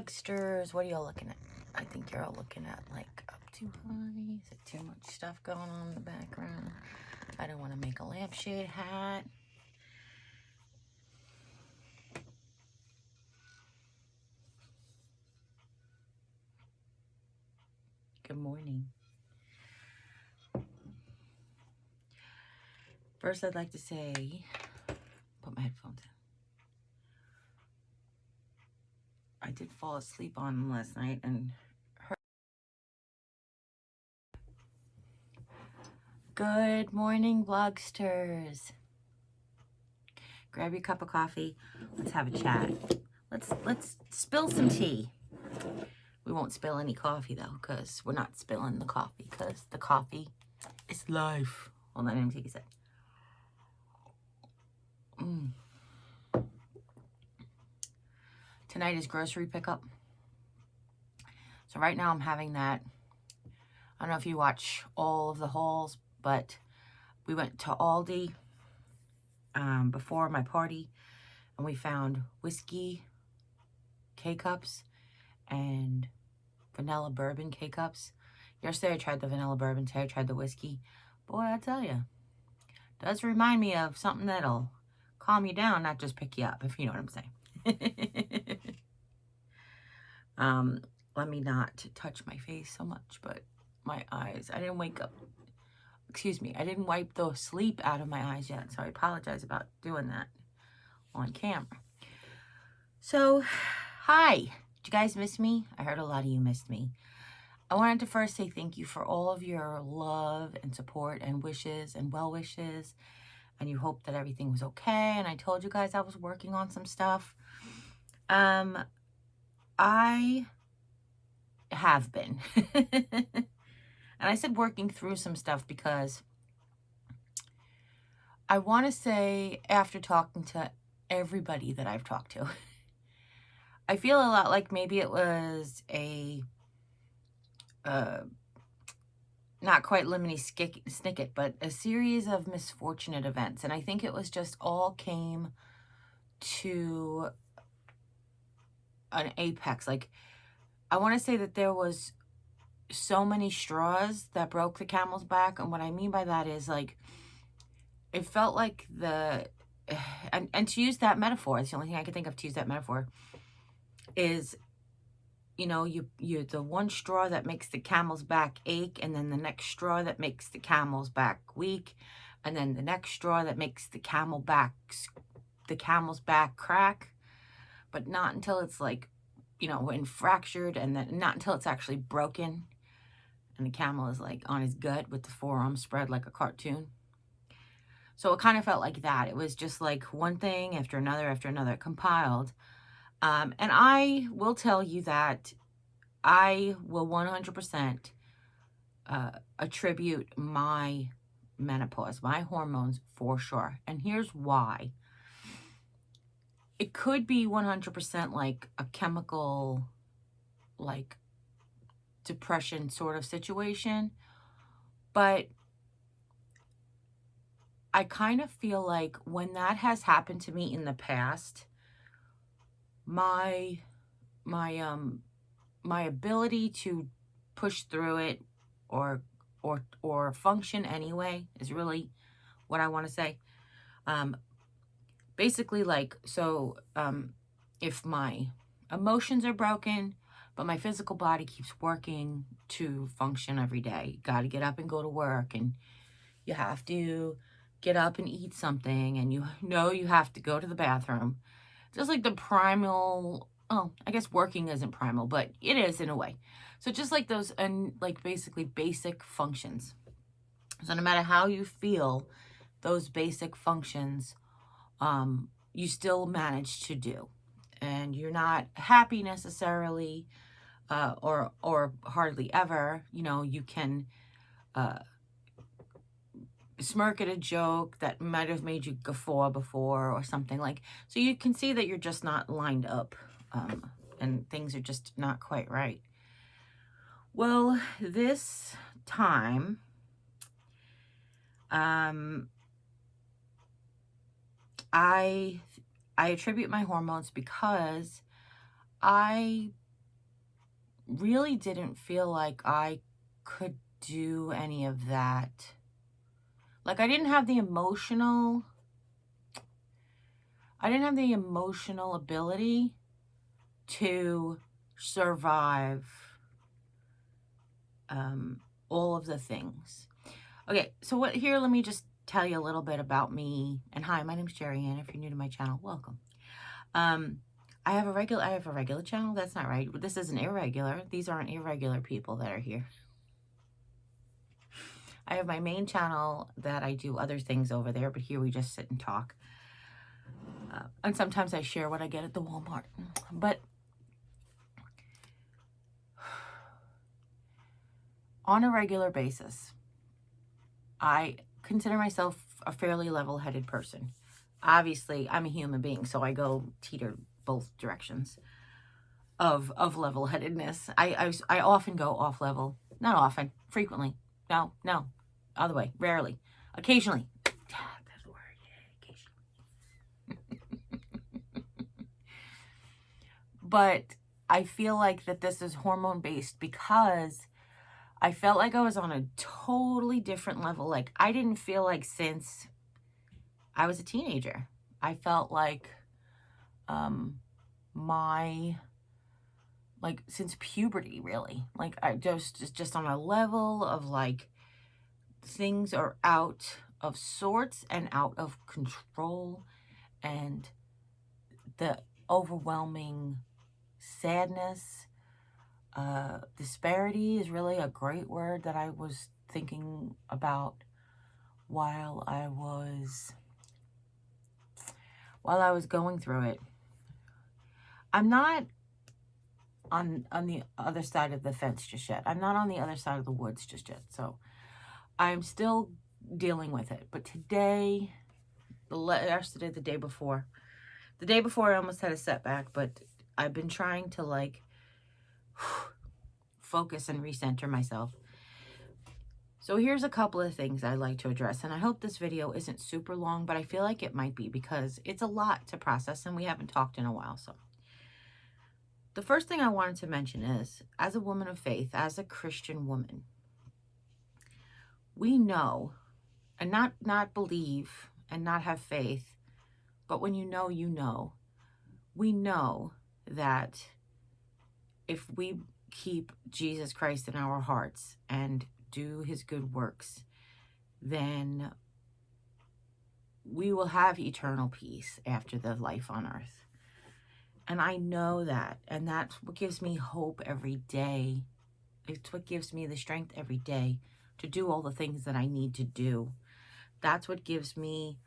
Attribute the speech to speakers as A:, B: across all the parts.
A: blogsters. What are y'all looking at? I think you're all looking at like up too high. Is it too much stuff going on in the background? I don't want to make a lampshade hat. Good morning. First, I'd like to say, put my headphones in. I did fall asleep on them last night and Good morning, blogsters. Grab your cup of coffee. Let's have a chat. Let's spill some tea. We won't spill any coffee though, because we're not spilling the coffee, because the coffee is life. Hold on, let me take a sip. Tonight is grocery pickup. So right now I'm having that. I don't know if you watch all of the hauls, but we went to Aldi before my party, and we found whiskey K-cups and vanilla bourbon K-cups. Yesterday I tried the vanilla bourbon, today I tried the whiskey. Boy, I tell you, does remind me of something that'll calm you down, not just pick you up, if you know what I'm saying. Let me not touch my face so much, but my eyes, I didn't wake up. Excuse me, I didn't wipe the sleep out of my eyes yet, so I apologize about doing that on camera. So, hi. Did you guys miss me? I heard a lot of you missed me. I wanted to first say thank you for all of your love and support and wishes and well wishes. And you hoped that everything was okay. And I told you guys I was working on some stuff. I have been. And I said working through some stuff because I want to say, after talking to everybody that I've talked to, I feel a lot like maybe it was a, not quite lemony snicket, but a series of misfortunate events. And I think it was just all came to an apex. Like, I want to say that there was so many straws that broke the camel's back. And what I mean by that is, like, it felt like and to use that metaphor, it's the only thing I can think of to use that metaphor, is, you know, you the one straw that makes the camel's back ache, and then the next straw that makes the camel's back weak, and then the next straw that makes the camel's back crack, but not until it's, like, you know, when fractured, and then not until it's actually broken and the camel is like on his gut with the forearm spread like a cartoon. So it kind of felt like that. It was just like one thing after another compiled. And I will tell you that I will 100% attribute my menopause, my hormones, for sure. And here's why. It could be 100% like a chemical, like, depression sort of situation, but I kind of feel like when that has happened to me in the past, my ability to push through it or function anyway is really what I want to say. Basically, like, so if my emotions are broken, but my physical body keeps working to function every day, you got to get up and go to work, and you have to get up and eat something, and you know you have to go to the bathroom. Just like the primal, oh, I guess working isn't primal, but it is in a way. So just like those, and like basically basic functions. So no matter how you feel, those basic functions, you still manage to do. And you're not happy necessarily, or hardly ever. You know, you can smirk at a joke that might have made you guffaw before or something, like, so you can see that you're just not lined up, and things are just not quite right. Well, this time, I attribute my hormones because I really didn't feel like I could do any of that. Like I didn't have the emotional ability to survive all of the things. Okay, so let me just tell you a little bit about me. And hi, my name's Jeri-Ann. If you're new to my channel, welcome. I have a regular channel. That's not right. This isn't irregular. These aren't irregular people that are here. I have my main channel that I do other things over there, but here we just sit and talk. And sometimes I share what I get at the Walmart. But on a regular basis, I consider myself a fairly level-headed person. Obviously, I'm a human being, so I go teeter both directions of level-headedness. I often go off level. Not often, frequently. No, other way, rarely, occasionally. That's the word, yeah, occasionally. But I feel like that this is hormone-based because I felt like I was on a totally different level. Like I didn't feel like since I was a teenager. I felt like since puberty, really. Like I just on a level of like things are out of sorts and out of control, and the overwhelming sadness, disparity is really a great word that I was thinking about while I was going through it. I'm not on the other side of the fence just yet. I'm not on the other side of the woods just yet. So I'm still dealing with it. But today, yesterday, the day before I almost had a setback, but I've been trying to like focus and recenter myself. So here's a couple of things I'd like to address, and I hope this video isn't super long, but I feel like it might be because it's a lot to process and we haven't talked in a while. So the first thing I wanted to mention is, as a woman of faith, as a Christian woman, we know, and not believe and not have faith, but when you know, we know that if we keep Jesus Christ in our hearts and do his good works, then we will have eternal peace after the life on earth. And I know that, and that's what gives me hope every day. It's what gives me the strength every day to do all the things that I need to do. That's what gives me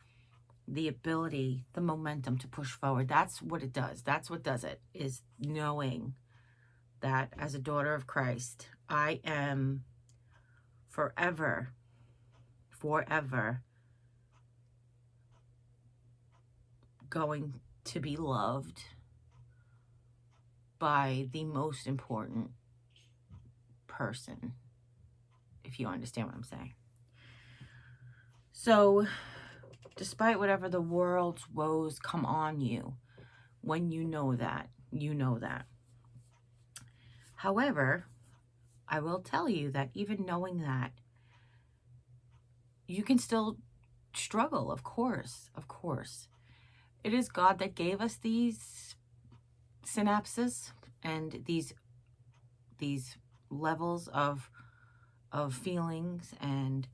A: the ability, the momentum to push forward. That's what it does. That's what does it, is knowing that as a daughter of Christ, I am forever going to be loved by the most important person, if you understand what I'm saying. So, despite whatever the world's woes come on you, when you know that, you know that. However, I will tell you that even knowing that, you can still struggle, of course. It is God that gave us these synapses and these levels of feelings and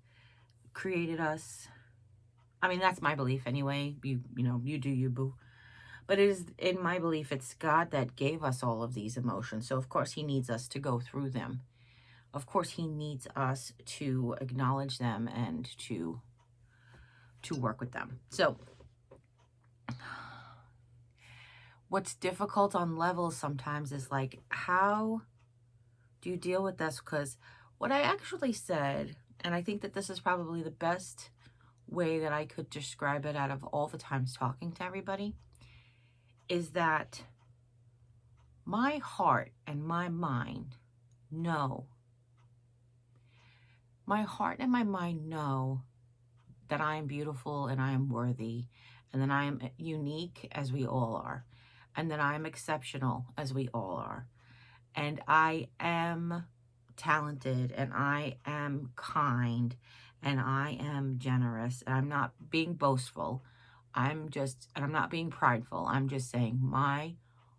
A: created us. I mean, that's my belief anyway. You do you, boo. But it is, in my belief, it's God that gave us all of these emotions. So of course he needs us to go through them. Of course he needs us to acknowledge them and to work with them. So what's difficult on levels sometimes is like, how do you deal with this? Because what I actually said, and I think that this is probably the best way that I could describe it out of all the times talking to everybody, is that my heart and my mind know. My heart and my mind know that I am beautiful and I am worthy, and that I am unique, as we all are, and that I am exceptional, as we all are. And I am talented, and I am kind, and I am generous. And I'm not being boastful. And I'm not being prideful. I'm just saying my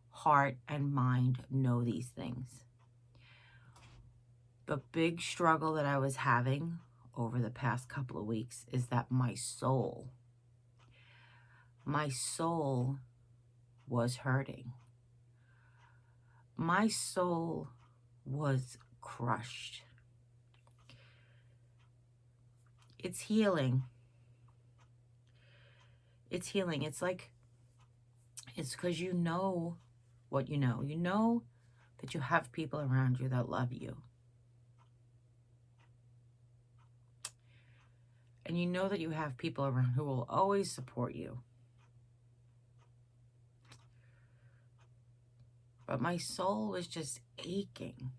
A: heart and mind know these things. The big struggle that I was having over the past couple of weeks is that my soul was hurting. My soul was crushed. It's healing. It's healing. It's because you know what you know. You know that you have people around you that love you. And you know that you have people around who will always support you. But my soul was just aching.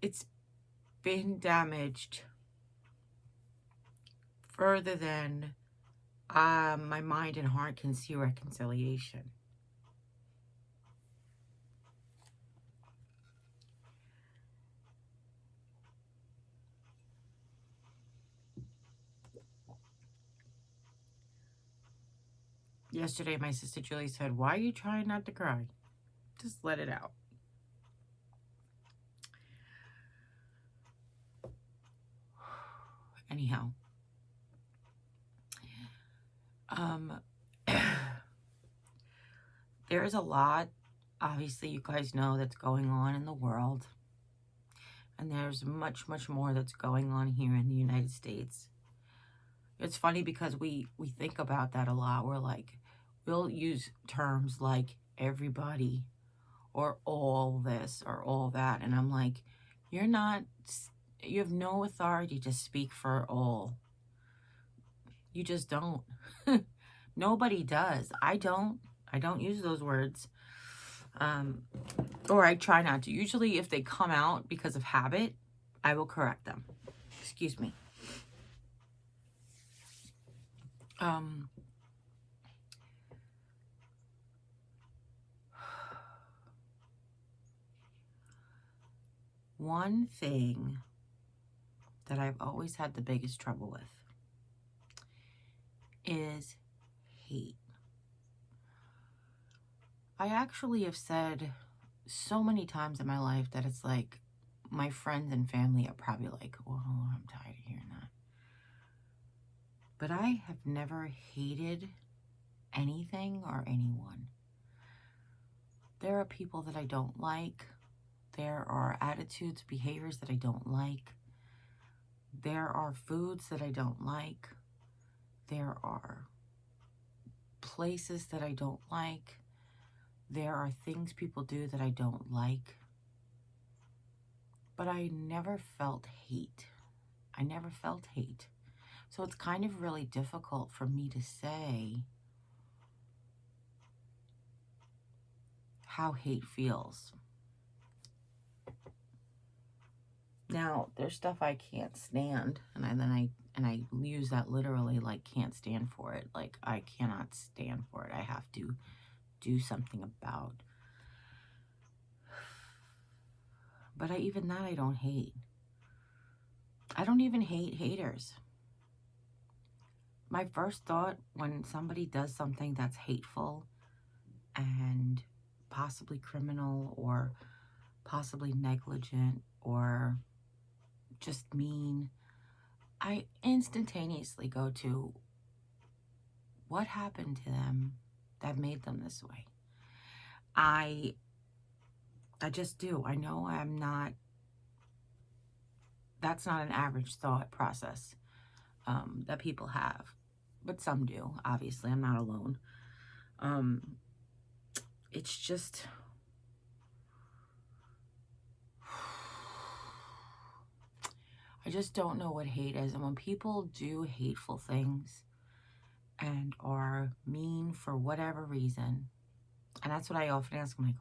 A: It's been damaged further than my mind and heart can see reconciliation. Yesterday, my sister Julie said, "Why are you trying not to cry? Just let it out." Anyhow, there is a lot, obviously, you guys know, that's going on in the world. And there's much, much more that's going on here in the United States. It's funny because we think about that a lot. We'll use terms like everybody or all this or all that. And I'm like, you have no authority to speak for all. You just don't. Nobody does. I don't use those words. Or I try not to. Usually if they come out because of habit, I will correct them. Excuse me. One thing that I've always had the biggest trouble with is hate. I actually have said so many times in my life that it's like my friends and family are probably like, "Oh, I'm tired of hearing that." But I have never hated anything or anyone. There are people that I don't like. There are attitudes, behaviors that I don't like. There are foods that I don't like. There are places that I don't like. There are things people do that I don't like. But I never felt hate. I never felt hate. So it's kind of really difficult for me to say how hate feels. Now, there's stuff I can't stand, and I use that literally, like, can't stand for it. Like, I cannot stand for it. I have to do something about. But even that I don't hate. I don't even hate haters. My first thought when somebody does something that's hateful and possibly criminal or possibly negligent or just mean, I instantaneously go to what happened to them that made them this way. I just do. I know that's not an average thought process that people have, but some do. Obviously, I'm not alone. It's just, I just don't know what hate is. And when people do hateful things and are mean for whatever reason, and that's what I often ask, I'm like,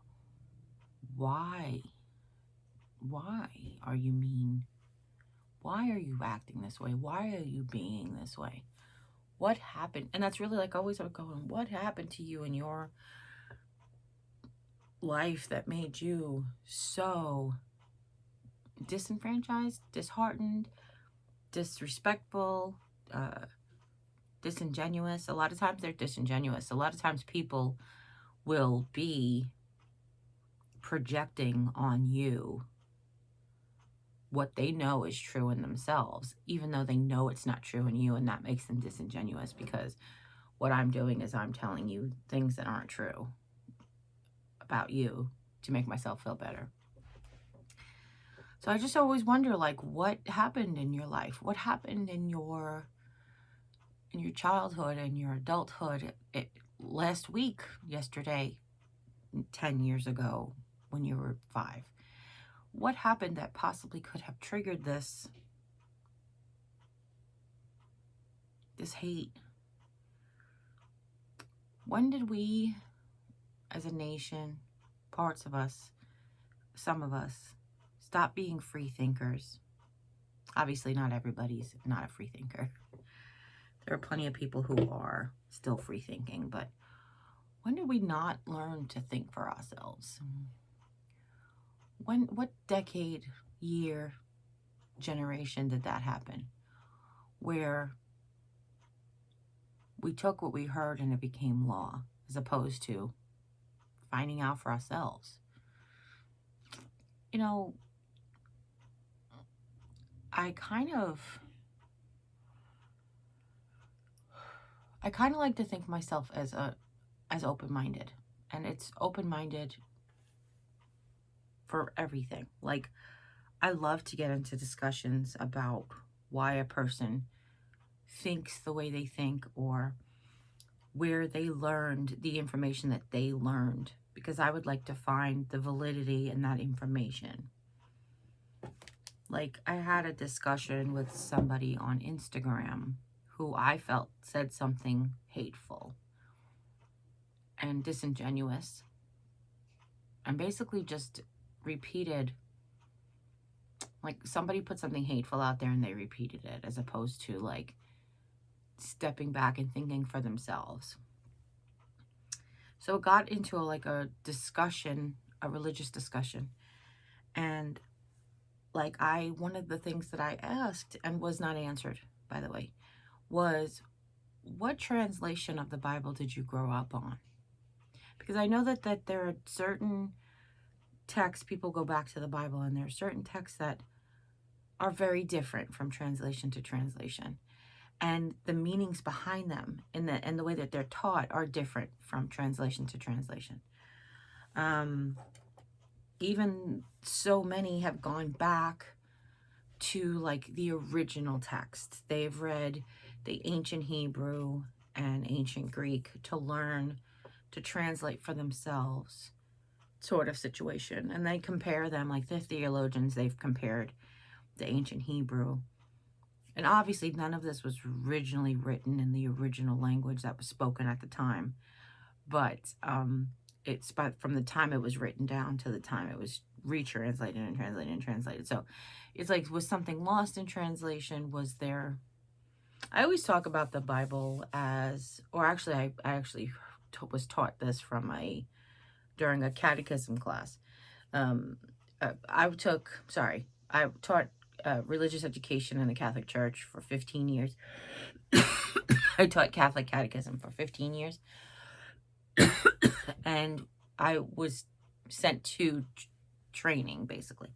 A: why? Why are you mean? Why are you acting this way? Why are you being this way? What happened? And that's really like always I'm going, what happened to you in your life that made you so disenfranchised, disheartened, disrespectful, disingenuous? A lot of times they're disingenuous. A lot of times people will be projecting on you what they know is true in themselves, even though they know it's not true in you, and that makes them disingenuous, because what I'm doing is I'm telling you things that aren't true about you to make myself feel better. So I just always wonder, like, what happened in your life? What happened in your childhood and your adulthood? Last week, yesterday, 10 years ago, when you were 5. What happened that possibly could have triggered this hate? When did we, as a nation, parts of us, some of us, stop being free thinkers? Obviously, not everybody's not a free thinker. There are plenty of people who are still free thinking, but when did we not learn to think for ourselves? What decade, year, generation did that happen? Where we took what we heard and it became law, as opposed to finding out for ourselves. You know, I kind of like to think of myself as open-minded, and it's open-minded for everything. Like, I love to get into discussions about why a person thinks the way they think, or where they learned the information that they learned, because I would like to find the validity in that information. Like, I had a discussion with somebody on Instagram who I felt said something hateful and disingenuous, and basically just repeated, like, somebody put something hateful out there and they repeated it, as opposed to like stepping back and thinking for themselves. So it got into a discussion, a religious discussion, and like, one of the things that I asked, and was not answered, by the way, was, what translation of the Bible did you grow up on? Because I know that there are certain texts, people go back to the Bible, and there are certain texts that are very different from translation to translation. And the meanings behind them and the way that they're taught are different from translation to translation. Even so many have gone back to like the original text. They've read the ancient Hebrew and ancient Greek to learn to translate for themselves, sort of situation. And they compare them, like the theologians, they've compared the ancient Hebrew. And obviously none of this was originally written in the original language that was spoken at the time. But it's from the time it was written down to the time it was retranslated and translated and translated. So it's like, was something lost in translation? Was there... I always talk about the Bible as, or actually I actually was taught this during a catechism class. I taught religious education in the Catholic Church for 15 years. I taught Catholic catechism for 15 years. And I was sent to training, basically.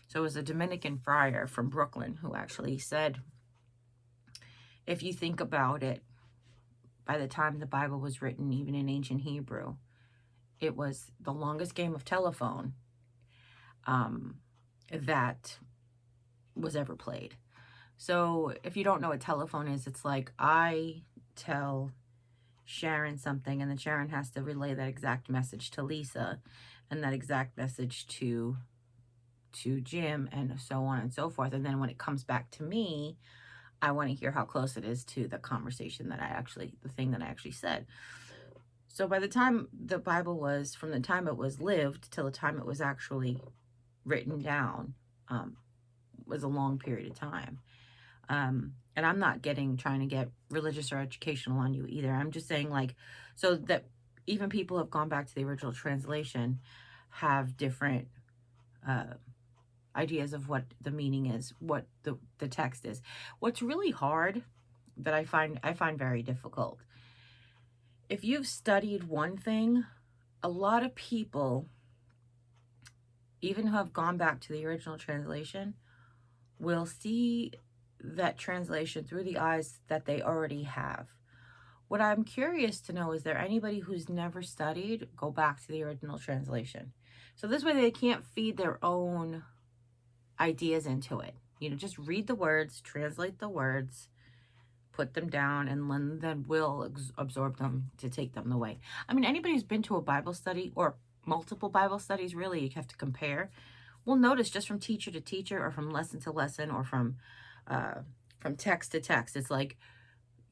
A: So it was a Dominican friar from Brooklyn who actually said, if you think about it, by the time the Bible was written, even in ancient Hebrew, it was the longest game of telephone that was ever played. So if you don't know what telephone is, it's like I tell Sharon something, and then Sharon has to relay that exact message to Lisa, and that exact message to Jim, and so on and so forth. And then when it comes back to me, I want to hear how close it is to the conversation the thing that I actually said. So by the time the Bible was, from the time it was lived till the time it was actually written down, was a long period of time. and I'm not trying to get religious or educational on you either. I'm just saying, like, so that even people who have gone back to the original translation have different ideas of what the meaning is, what the text is. What's really hard that I find very difficult. If you've studied one thing, a lot of people, even who have gone back to the original translation, will see that translation through the eyes that they already have. What I'm curious to know, is there anybody who's never studied, go back to the original translation? So this way they can't feed their own ideas into it. You know, just read the words, translate the words, put them down, and then we'll absorb them to take them away. I mean, anybody who's been to a Bible study or multiple Bible studies, really, you have to compare. We'll notice just from teacher to teacher, or from lesson to lesson, or from text to text, it's like,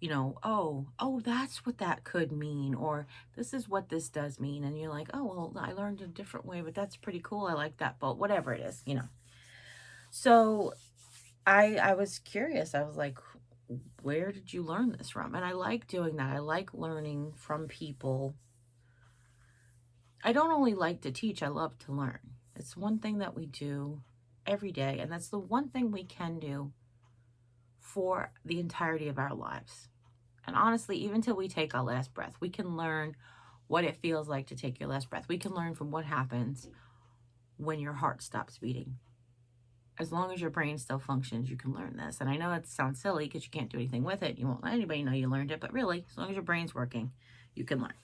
A: you know, oh, that's what that could mean, or this is what this does mean. And you're like, oh, well, I learned a different way, but that's pretty cool. I like that, but whatever it is, you know. So I was curious. I was like, where did you learn this from? And I like doing that. I like learning from people. I don't only like to teach, I love to learn. It's one thing that we do every day, and that's the one thing we can do for the entirety of our lives. And honestly, even till we take our last breath, we can learn what it feels like to take your last breath. We can learn from what happens when your heart stops beating. As long as your brain still functions, you can learn this. And I know it sounds silly because you can't do anything with it. You won't let anybody know you learned it. But really, as long as your brain's working, you can learn.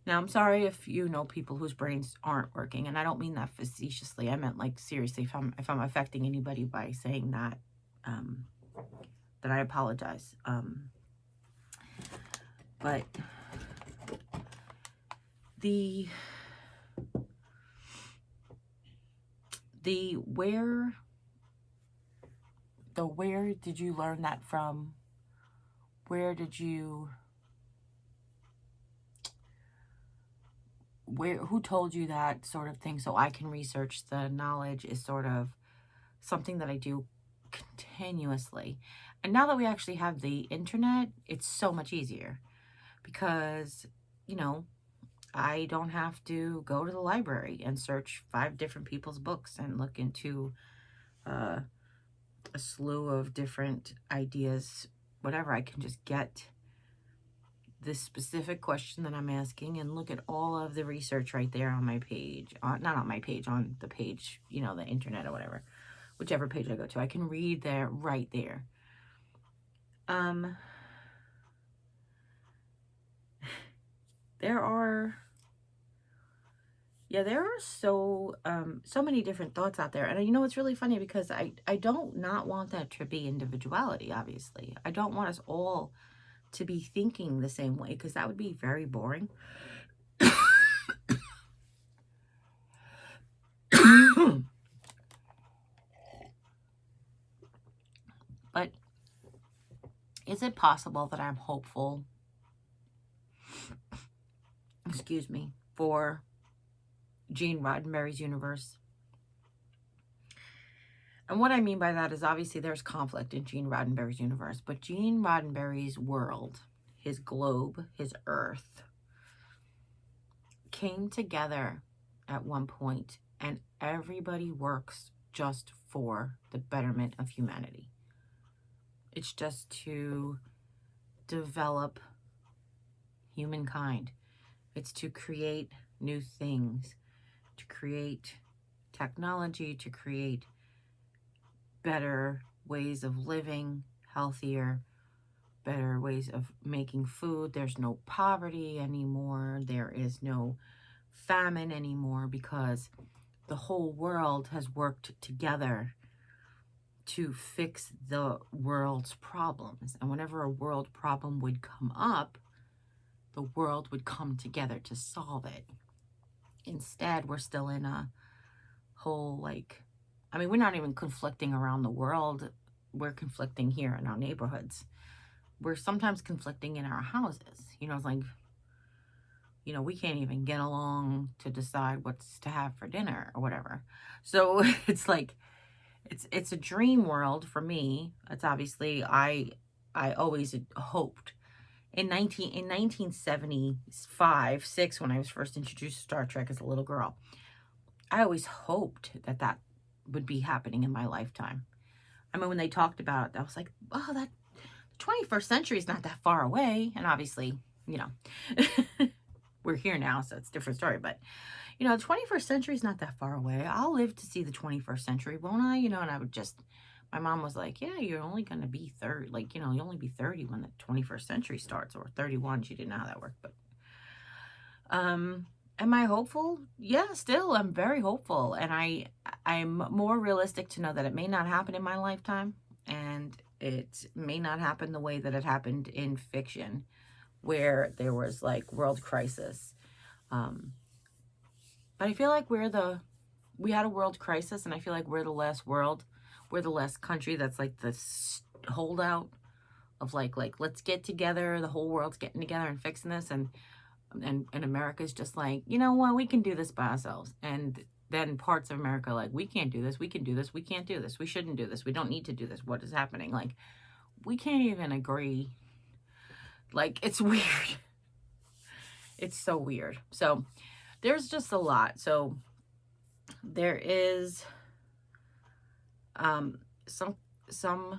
A: Now, I'm sorry if you know people whose brains aren't working. And I don't mean that facetiously. I meant, like, seriously, if I'm affecting anybody by saying that, that I apologize. But the where did you learn that from? Who told you that sort of thing, so I can research the knowledge, is sort of something that I do continuously. And now that we actually have the internet, it's so much easier because, you know, I don't have to go to the library and search 5 different people's books and look into a slew of different ideas, whatever. I can just get this specific question that I'm asking and look at all of the research right there on my page. Not on my page, on the page, you know, the internet or whatever. Whichever page I go to, I can read there, right there. There are so many different thoughts out there. And you know, it's really funny because I don't not want that to be individuality, obviously. I don't want us all to be thinking the same way, because that would be very boring. But is it possible that I'm hopeful, excuse me, for Gene Roddenberry's universe? And what I mean by that is, obviously there's conflict in Gene Roddenberry's universe, but Gene Roddenberry's world, his globe, his earth, came together at one point, and everybody works just for the betterment of humanity. It's just to develop humankind. It's to create new things, to create technology, to create better ways of living, healthier, better ways of making food. There's no poverty anymore. There is no famine anymore, because the whole world has worked together to fix the world's problems. And whenever a world problem would come up, the world would come together to solve it. Instead, we're still in a whole, like, I mean, we're not even conflicting around the world. We're conflicting here in our neighborhoods. We're sometimes conflicting in our houses. You know, it's like, you know, we can't even get along to decide what's to have for dinner or whatever. So it's like, it's a dream world for me. It's obviously, I always hoped in 1975, 6, when I was first introduced to Star Trek as a little girl, I always hoped that that would be happening in my lifetime. I mean, when they talked about it, I was like, oh, that 21st century is not that far away. And obviously, you know, we're here now, so it's a different story. But, you know, the 21st century is not that far away. I'll live to see the 21st century, won't I? You know, and I would just, my mom was like, yeah, you're only going to be 30, like, you know, you'll only be 30 when the 21st century starts, or 31. She didn't know how that worked. But, am I hopeful? Yeah, still, I'm very hopeful. And I'm more realistic to know that it may not happen in my lifetime. And it may not happen the way that it happened in fiction, where there was like world crisis. But I feel like we had a world crisis, and I feel like we're the last country that's like the holdout of like let's get together. The whole world's getting together and fixing this, and America's just like, you know what, we can do this by ourselves. And then parts of America are like, we can't do this, we can do this, we can't do this, we shouldn't do this, we don't need to do this. What is happening? Like, we can't even agree. Like, it's weird. It's so weird. So there's just a lot. So there is some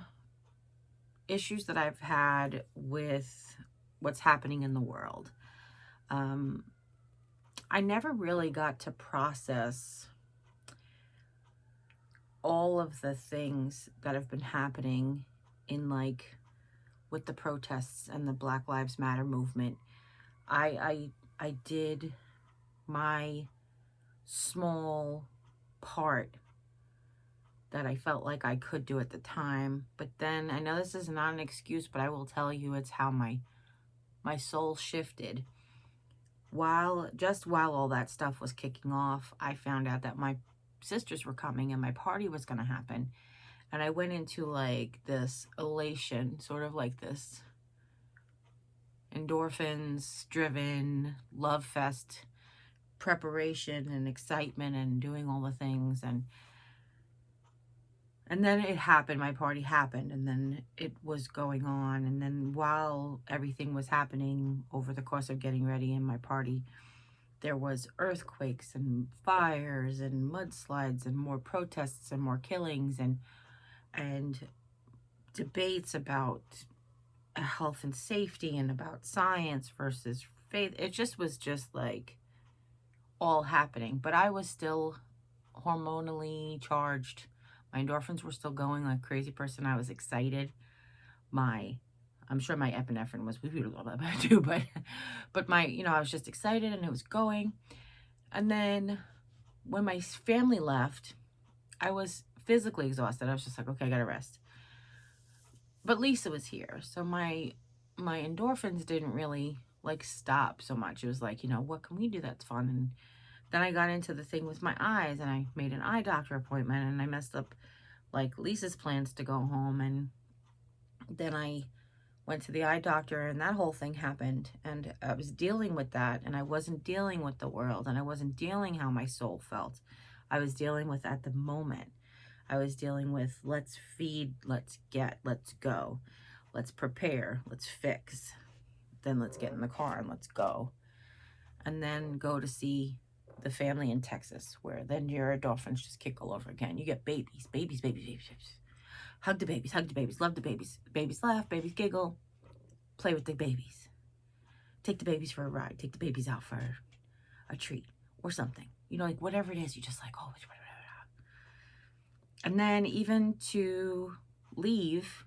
A: issues that I've had with what's happening in the world. I never really got to process all of the things that have been happening in, like, with the protests and the Black Lives Matter movement. I did my small part that I felt like I could do at the time. But then, I know this is not an excuse, but I will tell you, it's how my soul shifted. While all that stuff was kicking off, I found out that my sisters were coming and my party was going to happen. And I went into like this elation, sort of like this endorphins driven love fest preparation and excitement and doing all the things. And then it happened, my party happened, and then it was going on. And then while everything was happening over the course of getting ready in my party, there was earthquakes and fires and mudslides and more protests and more killings and debates about health and safety and about science versus faith. It just was just like all happening. But I was still hormonally charged. My endorphins were still going like a crazy person. I was excited. I'm sure my epinephrine was too, but my, you know, I was just excited and it was going. And then when my family left, I was physically exhausted. I was just like, okay, I gotta rest. But Lisa was here, so my endorphins didn't really like stop so much. It was like, you know, what can we do that's fun? And then I got into the thing with my eyes, and I made an eye doctor appointment, and I messed up like Lisa's plans to go home. And then I went to the eye doctor, and that whole thing happened, and I was dealing with that, and I wasn't dealing with the world, and I wasn't dealing how my soul felt. I was dealing with at the moment. I was dealing with let's feed, let's get, let's go, let's prepare, let's fix, then let's get in the car and let's go, and then go to see the family in Texas, where then your endorphins just kick all over again. You get babies. Hug the babies, love the babies. Babies laugh, babies giggle, play with the babies. Take the babies for a ride. Take the babies out for a treat or something. You know, like whatever it is, you just like, oh, and then even to leave,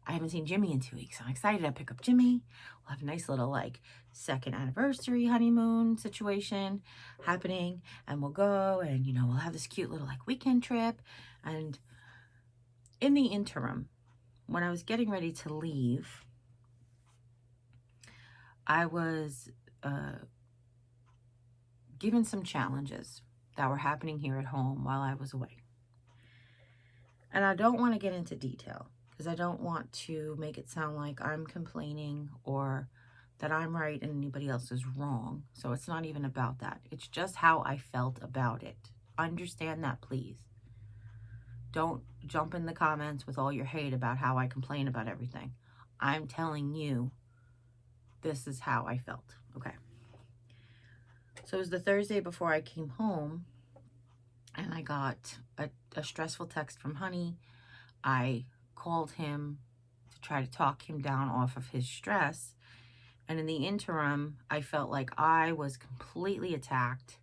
A: I haven't seen Jimmy in 2 weeks. I'm excited to pick up Jimmy. We'll have a nice little like second anniversary honeymoon situation happening, and we'll go and, you know, we'll have this cute little like weekend trip. And in the interim, when I was getting ready to leave, I was given some challenges that were happening here at home while I was away. And I don't want to get into detail because I don't want to make it sound like I'm complaining or that I'm right and anybody else is wrong. So it's not even about that. It's just how I felt about it. Understand that, please. Don't jump in the comments with all your hate about how I complain about everything. I'm telling you, this is how I felt. Okay. So it was the Thursday before I came home, and I got a stressful text from Honey. I called him to try to talk him down off of his stress. And in the interim, I felt like I was completely attacked.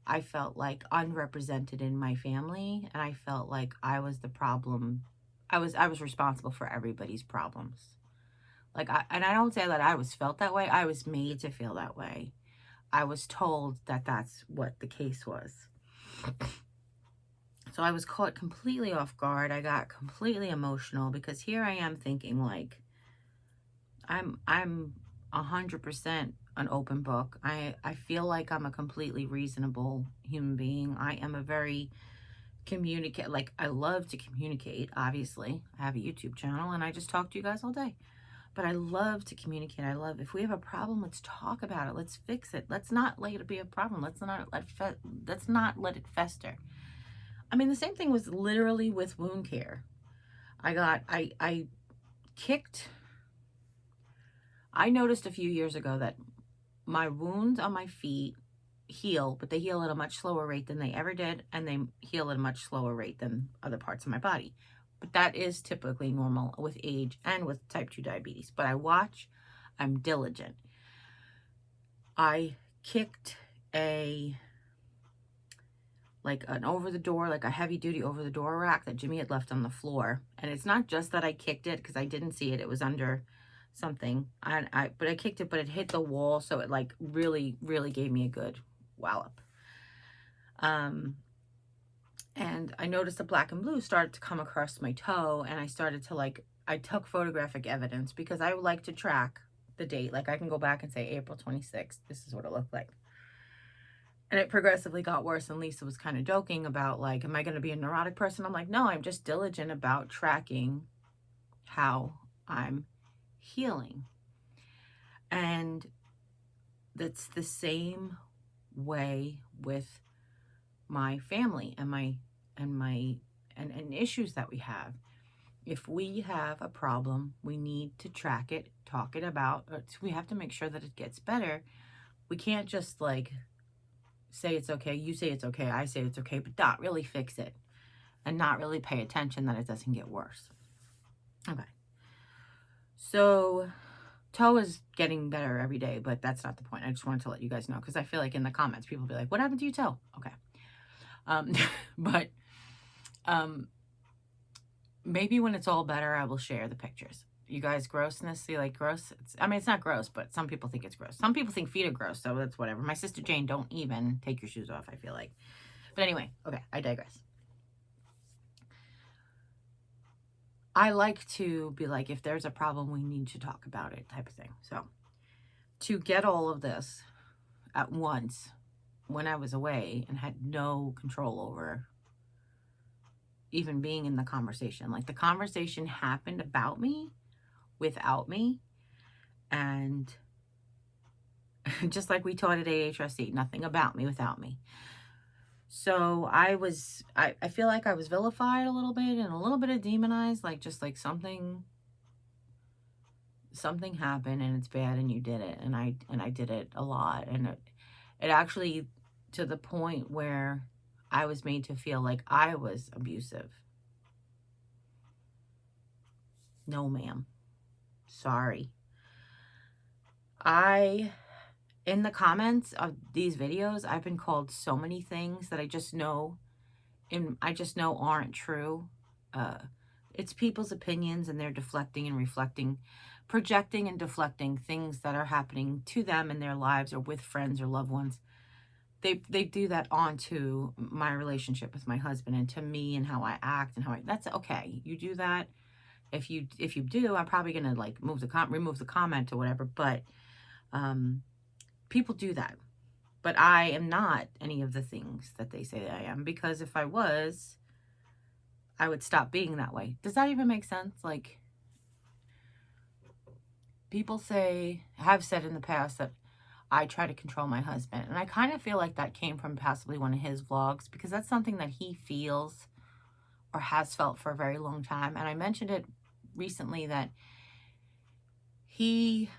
A: I felt like unrepresented in my family, and I felt like I was the problem. I was responsible for everybody's problems. Like, and I don't say that I was felt that way. I was made to feel that way. I was told that that's what the case was. So I was caught completely off guard. I got completely emotional because here I am thinking like, I'm 100% an open book. I feel like I'm a completely reasonable human being. I am a very like, I love to communicate, obviously. I have a YouTube channel and I just talk to you guys all day. But I love to communicate. I love, if we have a problem, let's talk about it. Let's fix it. Let's not let it be a problem. Let's not let it fester. I mean, the same thing was literally with wound care. I noticed a few years ago that my wounds on my feet heal, but they heal at a much slower rate than they ever did, and they heal at a much slower rate than other parts of my body. But that is typically normal with age and with type 2 diabetes. But I'm diligent. I kicked an over-the-door, like a heavy-duty over-the-door rack that Jimmy had left on the floor. And it's not just that I kicked it, because I didn't see it. It was under something. But I kicked it, but it hit the wall, so it, like, really, really gave me a good wallop. And I noticed the black and blue started to come across my toe, and I started to, like, I took photographic evidence because I would like to track the date. Like, I can go back and say April 26th. This is what it looked like. And it progressively got worse, and Lisa was kind of joking about, like, am I going to be a neurotic person? I'm like, no, I'm just diligent about tracking how I'm healing. And that's the same way with my family and issues that we have. If we have a problem, we need to track it, talk it about. We have to make sure that it gets better. We can't just, like, say it's okay, you say it's okay, I say it's okay, but not really fix it and not really pay attention that it doesn't get worse. Okay. So toe is getting better every day, but that's not the point. I just wanted to let you guys know, because I feel like in the comments people will be like, what happened to your toe? Okay. But maybe when it's all better, I will share the pictures. You guys, grossness, see, like, gross? It's not gross, but some people think it's gross. Some people think feet are gross, so that's whatever. My sister Jane, don't even take your shoes off, I feel like. But anyway, okay, I digress. I like to be like, if there's a problem, we need to talk about it, type of thing. So to get all of this at once when I was away and had no control over even being in the conversation, like, the conversation happened about me without me. And just like we taught at AHRC, nothing about me without me. So I feel like I was vilified a little bit and a little bit of demonized, like, just like something happened and it's bad and you did it. And I did it a lot. And it actually, to the point where I was made to feel like I was abusive. No, ma'am. Sorry. In the comments of these videos, I've been called so many things that I just know aren't true. It's people's opinions, and they're deflecting and reflecting, projecting and deflecting things that are happening to them in their lives or with friends or loved ones. They do that onto my relationship with my husband and to me and how I act and that's okay. You do that. If you do, I'm probably going to, like, remove the comment or whatever, but people do that. But I am not any of the things that they say that I am, because if I was, I would stop being that way. Does that even make sense? Like, people have said in the past that I try to control my husband. And I kind of feel like that came from possibly one of his vlogs, because that's something that he feels or has felt for a very long time. And I mentioned it recently that he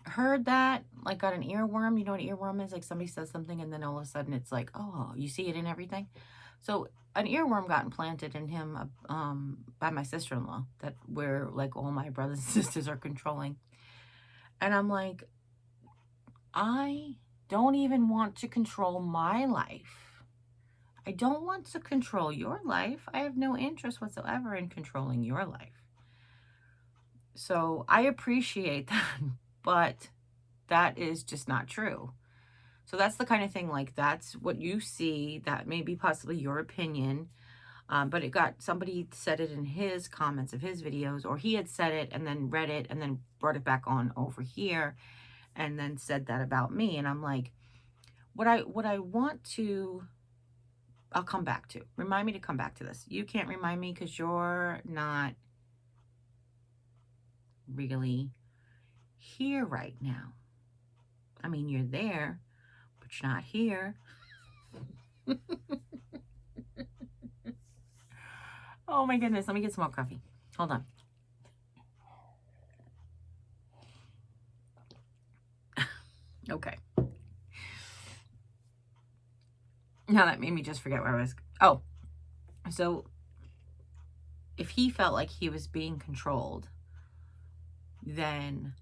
A: heard that, like, got an earworm. You know what an earworm is? Like, somebody says something and then all of a sudden it's like, oh, you see it in everything. So an earworm got implanted in him by my sister-in-law, that where like all my brothers and sisters are controlling. And I'm like, I don't even want to control my life. I don't want to control your life. I have no interest whatsoever in controlling your life. So I appreciate that, but that is just not true. So that's the kind of thing, like, that's what you see. That may be possibly your opinion, but somebody said it in his comments of his videos, or he had said it and then read it and then brought it back on over here and then said that about me. And I'm like, what I want to, I'll come back to. Remind me to come back to this. You can't remind me because you're not really here right now. I mean, you're there, but you're not here. Oh my goodness. Let me get some more coffee. Hold on. Okay. Now that made me just forget where I was. Oh, so if he felt like he was being controlled, then,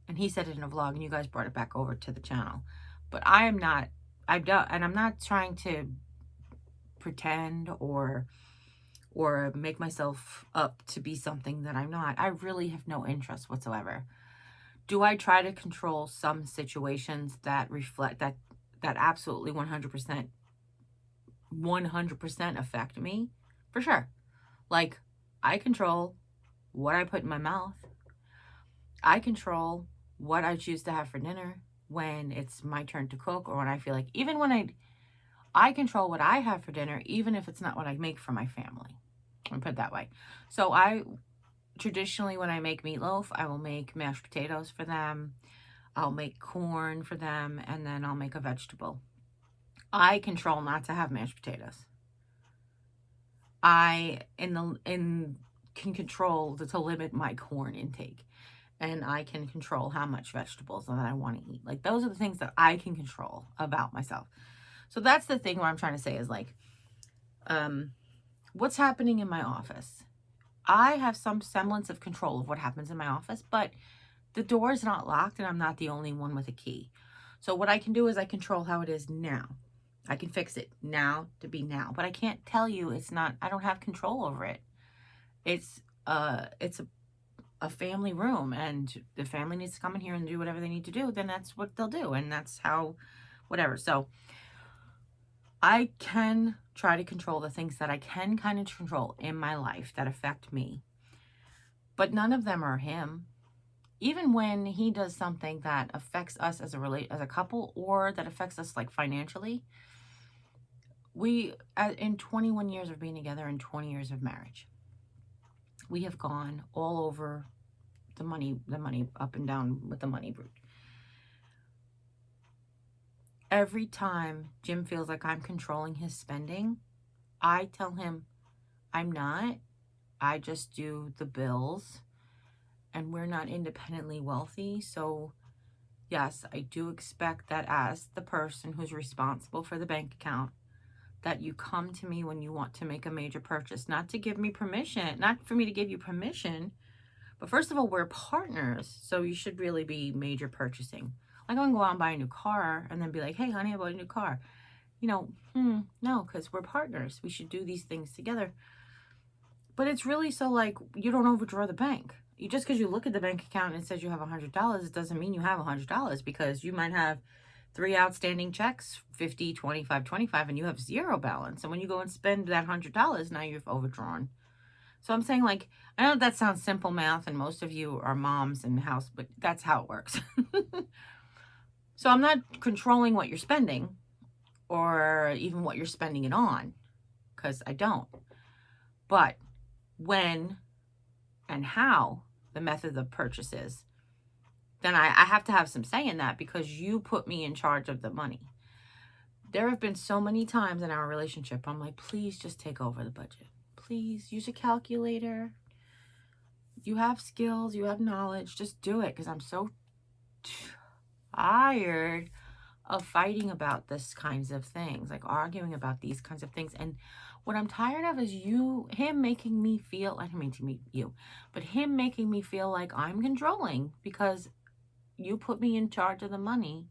A: and he said it in a vlog and you guys brought it back over to the channel, but I am not, and I'm not trying to pretend or make myself up to be something that I'm not. I really have no interest whatsoever. Do I try to control some situations that reflect that absolutely 100% affect me? For sure. Like, I control what I put in my mouth. I control what I choose to have for dinner when it's my turn to cook, or when I feel like, even when I control what I have for dinner, even if it's not what I make for my family. I'll put it that way. So traditionally, when I make meatloaf, I will make mashed potatoes for them. I'll make corn for them, and then I'll make a vegetable. I control not to have mashed potatoes. I can control to limit my corn intake, and I can control how much vegetables that I want to eat. Like, those are the things that I can control about myself. So that's the thing. What I'm trying to say is, like, what's happening in my office. I have some semblance of control of what happens in my office, but the door is not locked and I'm not the only one with a key. So what I can do is I control how it is now. I can fix it now to be now, but I can't tell you it's not, I don't have control over it. It's a family room, and the family needs to come in here and do whatever they need to do, then that's what they'll do. And that's how, whatever. So I can try to control the things that I can kind of control in my life that affect me, but none of them are him. Even when he does something that affects us as a couple, or that affects us like financially, in 21 years of being together and 20 years of marriage, we have gone all over the money up and down with the money route. Every time Jim feels like I'm controlling his spending, I tell him I'm not. I just do the bills, and we're not independently wealthy. So yes, I do expect that as the person who's responsible for the bank account, that you come to me when you want to make a major purchase, not to give me permission, not for me to give you permission, but first of all, we're partners, so you should really be major purchasing. Like, I wouldn't go out and buy a new car and then be like, hey, honey, I bought a new car. You know, no, because we're partners. We should do these things together. But it's really so, like, you don't overdraw the bank. Just because you look at the bank account and it says you have $100, it doesn't mean you have $100, because you might have 3 outstanding checks, 50, 25, 25, and you have 0 balance. And when you go and spend that $100, now you've overdrawn. So I'm saying, like, I know that sounds simple math, and most of you are moms in the house, but that's how it works. So I'm not controlling what you're spending, or even what you're spending it on, because I don't. But when and how the method of purchase is, then I have to have some say in that, because you put me in charge of the money. There have been so many times in our relationship I'm like, please just take over the budget. please use a calculator. You have skills, you have knowledge, just do it, because I'm so tired of fighting about this kinds of things, like arguing about these kinds of things. And what I'm tired of is him making me feel, I don't mean to meet you, but him making me feel like I'm controlling because you put me in charge of the money,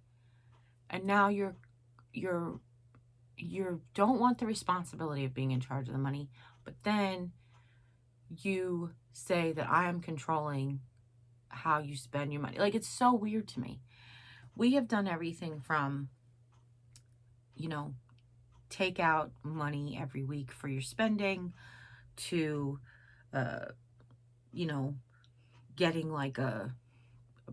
A: and now you don't want the responsibility of being in charge of the money, but then you say that I am controlling how you spend your money. Like, it's so weird to me. We have done everything from, take out money every week for your spending to, getting like a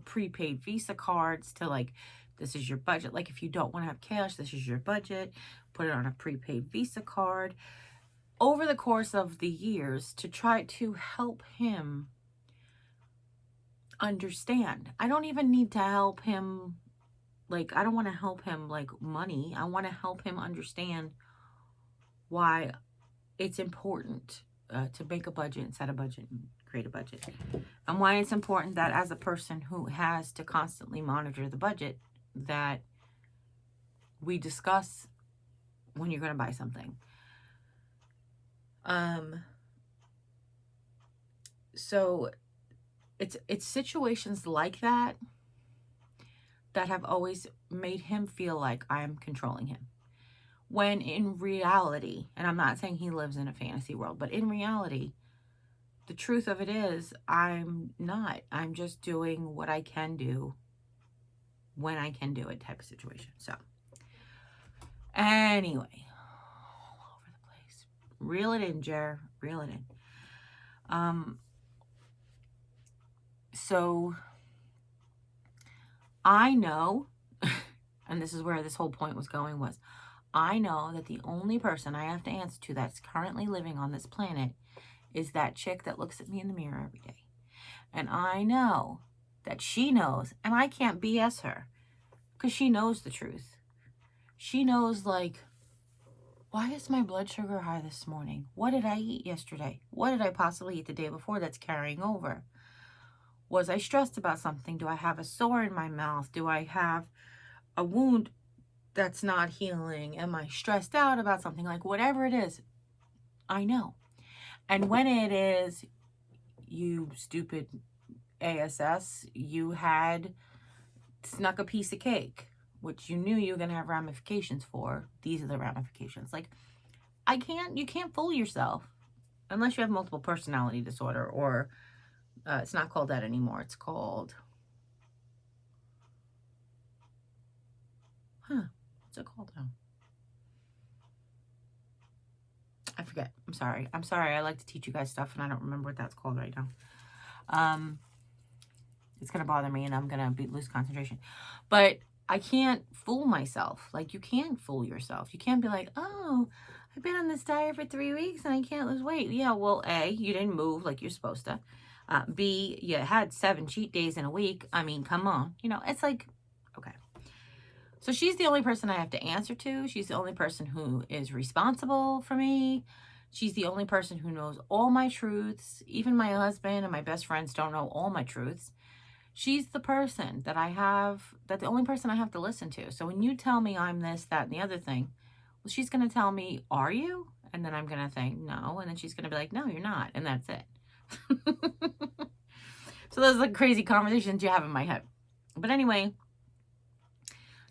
A: prepaid Visa cards to like, this is your budget. Like, if you don't want to have cash, this is your budget. Put it on a prepaid Visa card. Over the course of the years, to try to help him understand. I don't even need to help him. Like, I don't want to help him like money. I want to help him understand why it's important to make a budget and set a budget and create a budget. And why it's important that as a person who has to constantly monitor the budget, that we discuss when you're going to buy something. So it's situations like that that have always made him feel like I'm controlling him. When in reality, and I'm not saying he lives in a fantasy world, but in reality, the truth of it is I'm not. I'm just doing what I can do when I can do it type of situation. So anyway, all over the place. Reel it in, Jer. Reel it in. So I know, and this is where this whole point was going, was I know that the only person I have to answer to that's currently living on this planet is that chick that looks at me in the mirror every day. And I know that she knows, and I can't BS her because she knows the truth. She knows, like, why is my blood sugar high this morning? What did I eat yesterday? What did I possibly eat the day before that's carrying over? Was I stressed about something? Do I have a sore in my mouth? Do I have a wound that's not healing? Am I stressed out about something? Like, whatever it is, I know. And when it is, you stupid ASS, you had snuck a piece of cake, which you knew you were going to have ramifications for. These are the ramifications. Like, you can't fool yourself unless you have multiple personality disorder, or it's not called that anymore. It's called, what's it called now? I forget. I'm sorry. I like to teach you guys stuff and I don't remember what that's called right now. It's going to bother me and I'm going to lose concentration. But I can't fool myself. Like, you can't fool yourself. You can't be like, oh, I've been on this diet for 3 weeks and I can't lose weight. Yeah, well, A, you didn't move like you're supposed to. B, you had 7 cheat days in a week. I mean, come on. It's like, okay. So she's the only person I have to answer to. She's the only person who is responsible for me. She's the only person who knows all my truths. Even my husband and my best friends don't know all my truths. She's the person that the only person I have to listen to. So when you tell me I'm this, that, and the other thing, well, she's going to tell me, are you? And then I'm going to think, no. And then she's going to be like, no, you're not. And that's it. So those are the crazy conversations you have in my head. But anyway,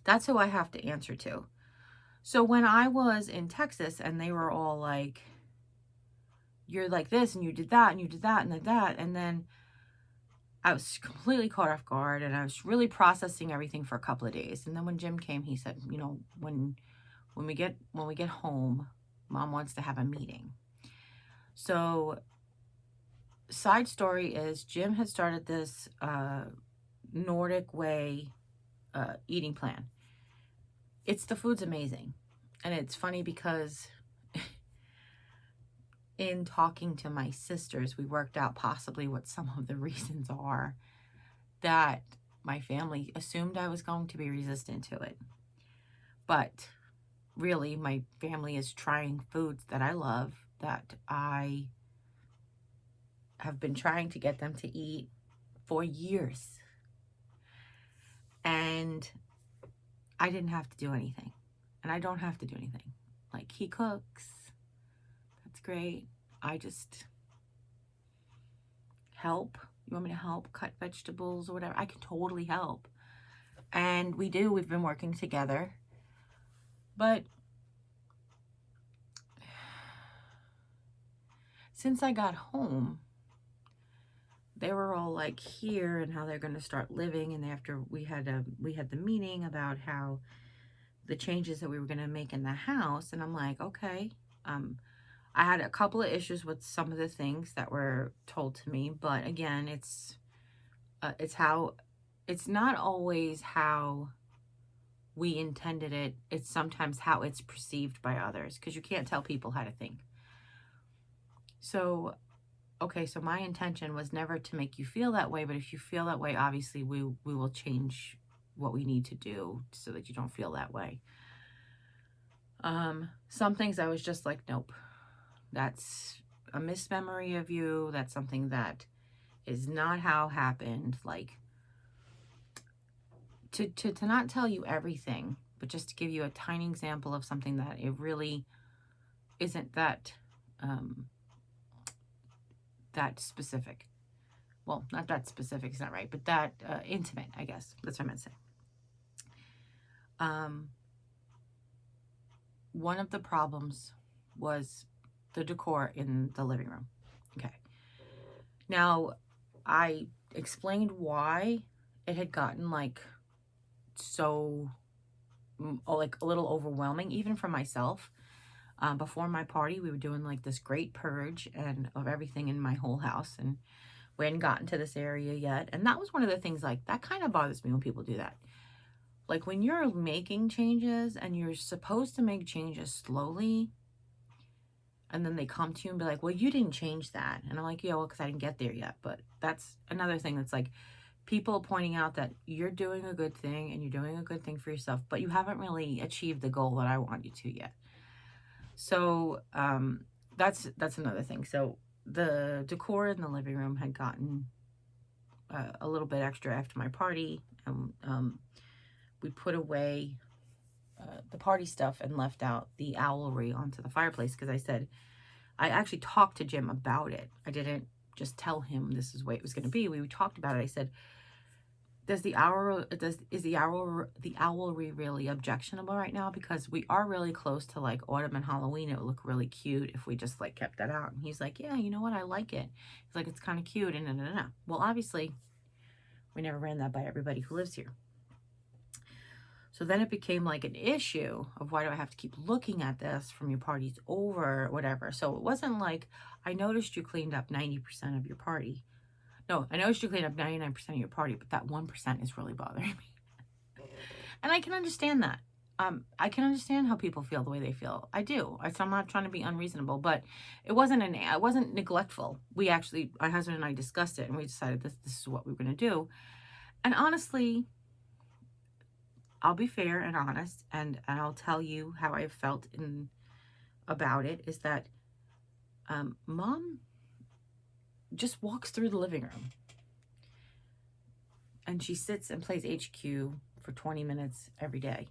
A: that's who I have to answer to. So when I was in Texas and they were all like, you're like this and you did that and you did that and did that. And then I was completely caught off guard and I was really processing everything for a couple of days. And then when Jim came, he said, when we get home, Mom wants to have a meeting. So side story is Jim had started this Nordic way eating plan. The food's amazing. And it's funny because in talking to my sisters, we worked out possibly what some of the reasons are that my family assumed I was going to be resistant to it. But really, my family is trying foods that I love that I have been trying to get them to eat for years. And I didn't have to do anything. And I don't have to do anything. Like, he cooks. That's great. I just help. You want me to help cut vegetables or whatever? I can totally help. And we do. We've been working together. But since I got home, they were all like here and how they're going to start living. And after we had the meeting about how the changes that we were going to make in the house, and I'm like, okay. I had a couple of issues with some of the things that were told to me, but again, it's not always how we intended it. It's sometimes how it's perceived by others, because you can't tell people how to think. So, okay, so my intention was never to make you feel that way, but if you feel that way, obviously we will change what we need to do so that you don't feel that way. Some things I was just like, nope, that's a mismemory of you. That's something that is not how it happened. Like, to not tell you everything, but just to give you a tiny example of something that it really isn't that that specific. Well, not that specific, is not right, but that intimate, I guess. That's what I meant to say. One of the problems was the decor in the living room. Okay. Now, I explained why it had gotten like so, like a little overwhelming, even for myself. Before my party, we were doing like this great purge and of everything in my whole house, and we hadn't gotten to this area yet. And that was one of the things, like, that kind of bothers me when people do that. Like, when you're making changes and you're supposed to make changes slowly, and then they come to you and be like, well, you didn't change that. And I'm like, yeah, well, because I didn't get there yet. But that's another thing that's like, people pointing out that you're doing a good thing and you're doing a good thing for yourself, but you haven't really achieved the goal that I want you to yet. So that's another thing. So the decor in the living room had gotten a little bit extra after my party, and we put away the party stuff and left out the owlery onto the fireplace, because I said, I actually talked to Jim about it. I didn't just tell him this is the way it was going to be. We talked about it. I said, is the owlery really objectionable right now? Because we are really close to like autumn and Halloween. It would look really cute if we just like kept that out. And he's like, yeah, you know what? I like it. He's like, it's kind of cute. And no. Well, obviously, we never ran that by everybody who lives here. So then it became like an issue of, why do I have to keep looking at this from your party's over, or whatever. So it wasn't like, I noticed you cleaned up 90% of your party. No, I noticed you cleaned up 99% of your party, but that 1% is really bothering me. And I can understand that. I can understand how people feel the way they feel. I do. I'm not trying to be unreasonable, but it wasn't neglectful. We actually, my husband and I discussed it, and we decided this is what we were going to do. And honestly, I'll be fair and honest, and I'll tell you how I felt about it, is that Mom just walks through the living room and she sits and plays HQ for 20 minutes every day.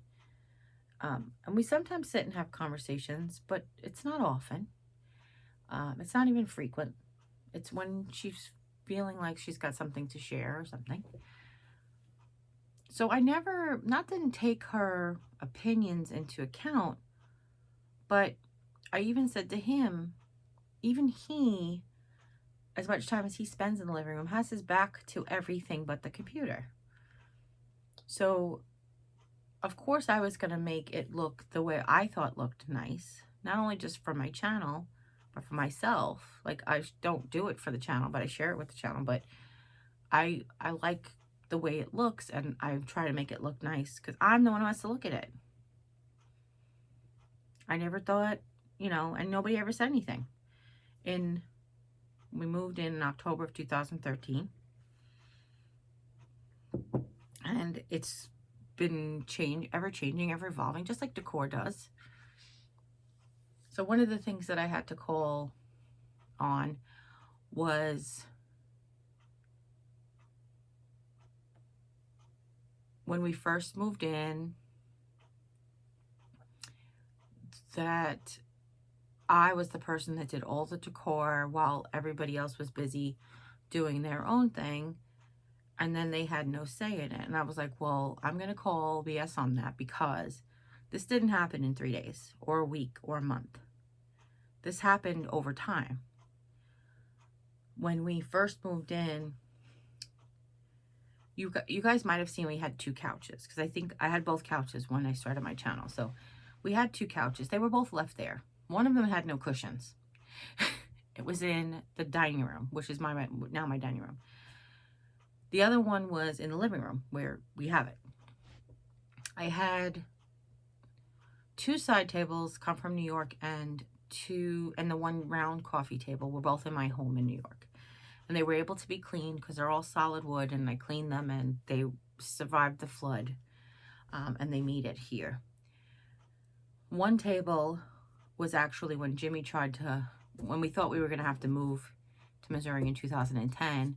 A: And we sometimes sit and have conversations, but it's not often. It's not even frequent. It's when she's feeling like she's got something to share or something. So I didn't take her opinions into account, but I even said to him, even he, as much time as he spends in the living room, has his back to everything but the computer. So, of course, I was going to make it look the way I thought looked nice, not only just for my channel, but for myself. Like, I don't do it for the channel, but I share it with the channel. But I like the way it looks, and I try to make it look nice, because I'm the one who has to look at it. I never thought, and nobody ever said anything. We moved in October of 2013, and it's been ever changing, ever evolving, just like Decor does. So one of the things that I had to call on was when we first moved in, that I was the person that did all the decor while everybody else was busy doing their own thing, and then they had no say in it. And I was like, well, I'm going to call BS on that, because this didn't happen in 3 days or a week or a month. This happened over time. When we first moved in, you guys might have seen we had 2 couches, because I think I had both couches when I started my channel. So we had 2 couches. They were both left there. One of them had no cushions. It was in the dining room, which is now my dining room. The other one was in the living room where we have it. I had 2 side tables come from New York, and the one round coffee table were both in my home in New York. And they were able to be cleaned because they're all solid wood, and I cleaned them and they survived the flood, and they made it here. One table was actually when when we thought we were going to have to move to Missouri in 2010,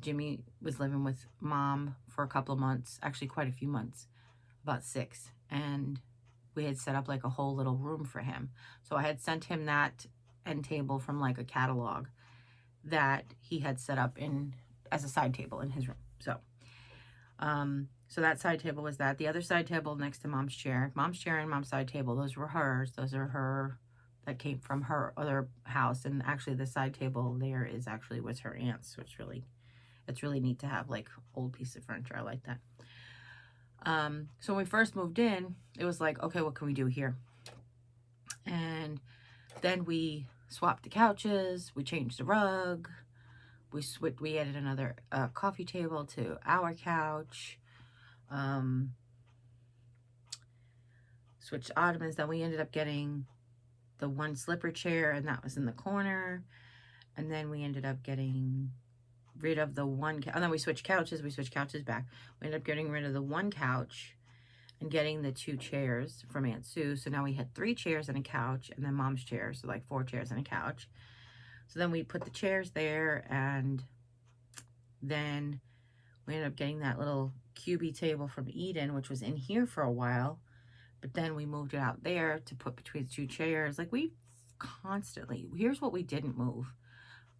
A: Jimmy was living with Mom for a couple of months, actually quite a few months, about 6. And we had set up like a whole little room for him. So I had sent him that end table from like a catalog that he had set up as a side table in his room. So that side table was that. The other side table next to Mom's chair and Mom's side table, those were hers. Those are her, that came from her other house. And actually the side table there was her aunt's, which it's really neat to have like old piece of furniture. I like that. So when we first moved in, it was like, okay, what can we do here? And then we swapped the couches, we changed the rug, we added another coffee table to our couch, switched ottomans. Then we ended up getting the one slipper chair, and that was in the corner. And then we ended up getting rid of the one, and then we switched couches back. We ended up getting rid of the one couch and getting the 2 chairs from Aunt Sue. So now we had 3 chairs and a couch, and then Mom's chair, so like 4 chairs and a couch. So then we put the chairs there, and then we ended up getting that little cubey table from Eden, which was in here for a while, but then we moved it out there to put between the 2 chairs. Like, we constantly, here's what we didn't move.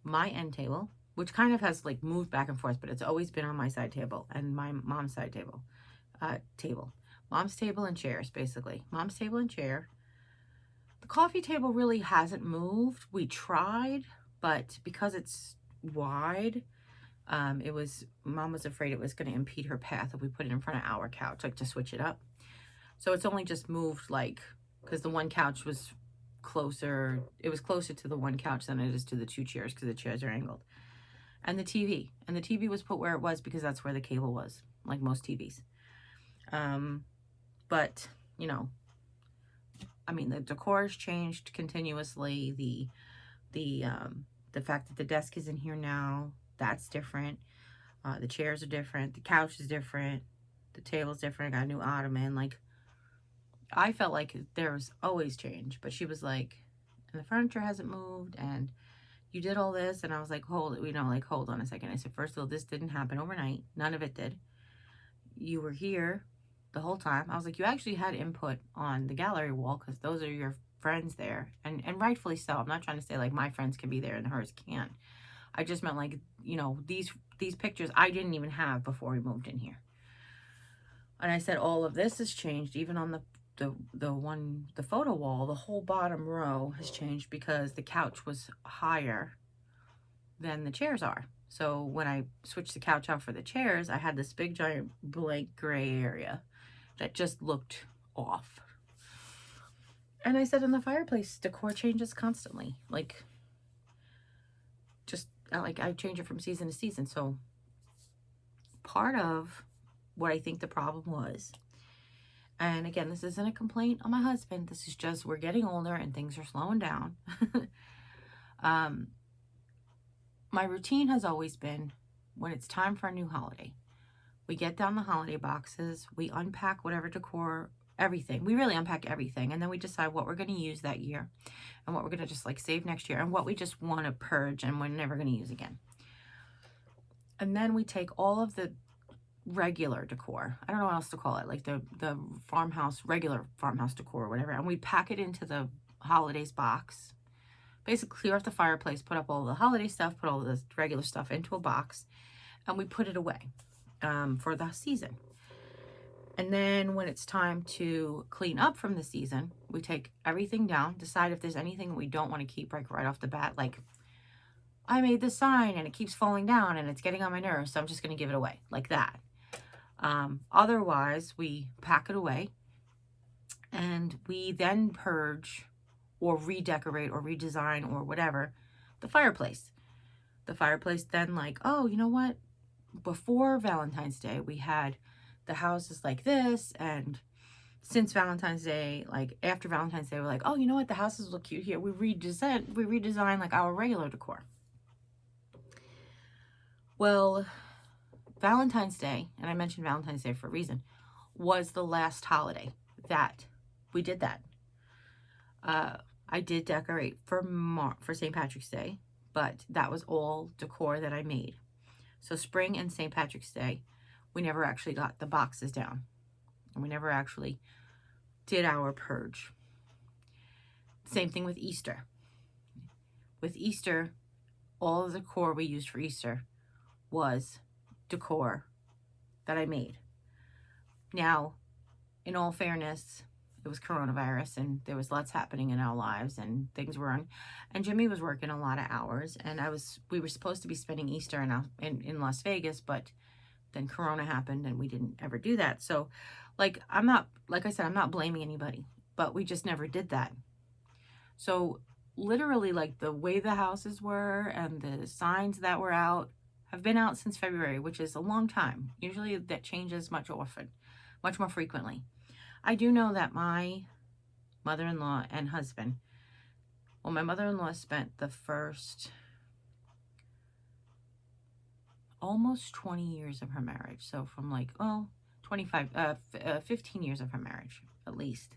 A: My end table, which kind of has like moved back and forth, but it's always been on my side table and my mom's side table. Mom's table and chairs, basically. Mom's table and chair. The coffee table really hasn't moved. We tried, but because it's wide, Mom was afraid it was going to impede her path if we put it in front of our couch, like to switch it up. So it's only just moved, like, because the one couch was closer. It was closer to the one couch than it is to the 2 chairs, because the chairs are angled. And the TV was put where it was because that's where the cable was, like most TVs. But, you know, I mean, the decor has changed continuously. The fact that the desk is in here now, that's different. The chairs are different. The couch is different. The table's different. I got a new ottoman. Like, I felt like there was always change, but she was like, and the furniture hasn't moved, and you did all this. And I was like, hold on a second. I said, first of all, this didn't happen overnight. None of it did. You were here the whole time. I was like, you actually had input on the gallery wall, because those are your friends there, and rightfully so. I'm not trying to say like my friends can be there and hers can't. I just meant, like, you know, these pictures I didn't even have before we moved in here. And I said, all of this has changed. Even on the photo wall, the whole bottom row has changed because the couch was higher than the chairs are. So when I switched the couch out for the chairs, I had this big giant blank gray area that just looked off. And I said, in the fireplace, decor changes constantly. Like, just like I change it from season to season. So part of what I think the problem was, and again, this isn't a complaint on my husband, this is just, we're getting older and things are slowing down. My routine has always been, when it's time for a new holiday, we get down the holiday boxes, we unpack whatever decor everything. We really unpack everything. And then we decide what we're going to use that year and what we're going to just like save next year and what we just want to purge and we're never going to use again. And then we take all of the regular decor, I don't know what else to call it, like the farmhouse, regular farmhouse decor or whatever, and we pack it into the holidays box. Basically clear off the fireplace, put up all the holiday stuff, put all the regular stuff into a box, and we put it away for the season. And then when it's time to clean up from the season, we take everything down, decide if there's anything we don't want to keep right off the bat, like I made this sign and it keeps falling down and it's getting on my nerves, so I'm just going to give it away, like that. Otherwise, we pack it away and we then purge or redecorate or redesign or whatever the fireplace. The fireplace then, like, oh, you know what? Before Valentine's Day, we had the houses like this, and since Valentine's Day, like after Valentine's Day, we're like, oh, you know what? The houses look cute here. We redesign like our regular decor. Well, Valentine's Day, and I mentioned Valentine's Day for a reason, was the last holiday that we did that. I did decorate for St. Patrick's Day, but that was all decor that I made. So spring and St. Patrick's Day, we never actually got the boxes down. And we never actually did our purge. Same thing with Easter. With Easter, all of the decor we used for Easter was decor that I made. Now, in all fairness, it was coronavirus and there was lots happening in our lives and things were on, and Jimmy was working a lot of hours, and we were supposed to be spending Easter in Las Vegas, but then Corona happened and we didn't ever do that. So like I'm not blaming anybody, but we just never did that. So literally, like, the way the houses were and the signs that were out have been out since February, which is a long time. Usually that changes much more frequently. I do know that my mother-in-law and husband, well, my mother-in-law spent the first almost 20 years of her marriage. So from like, 15 years of her marriage, at least.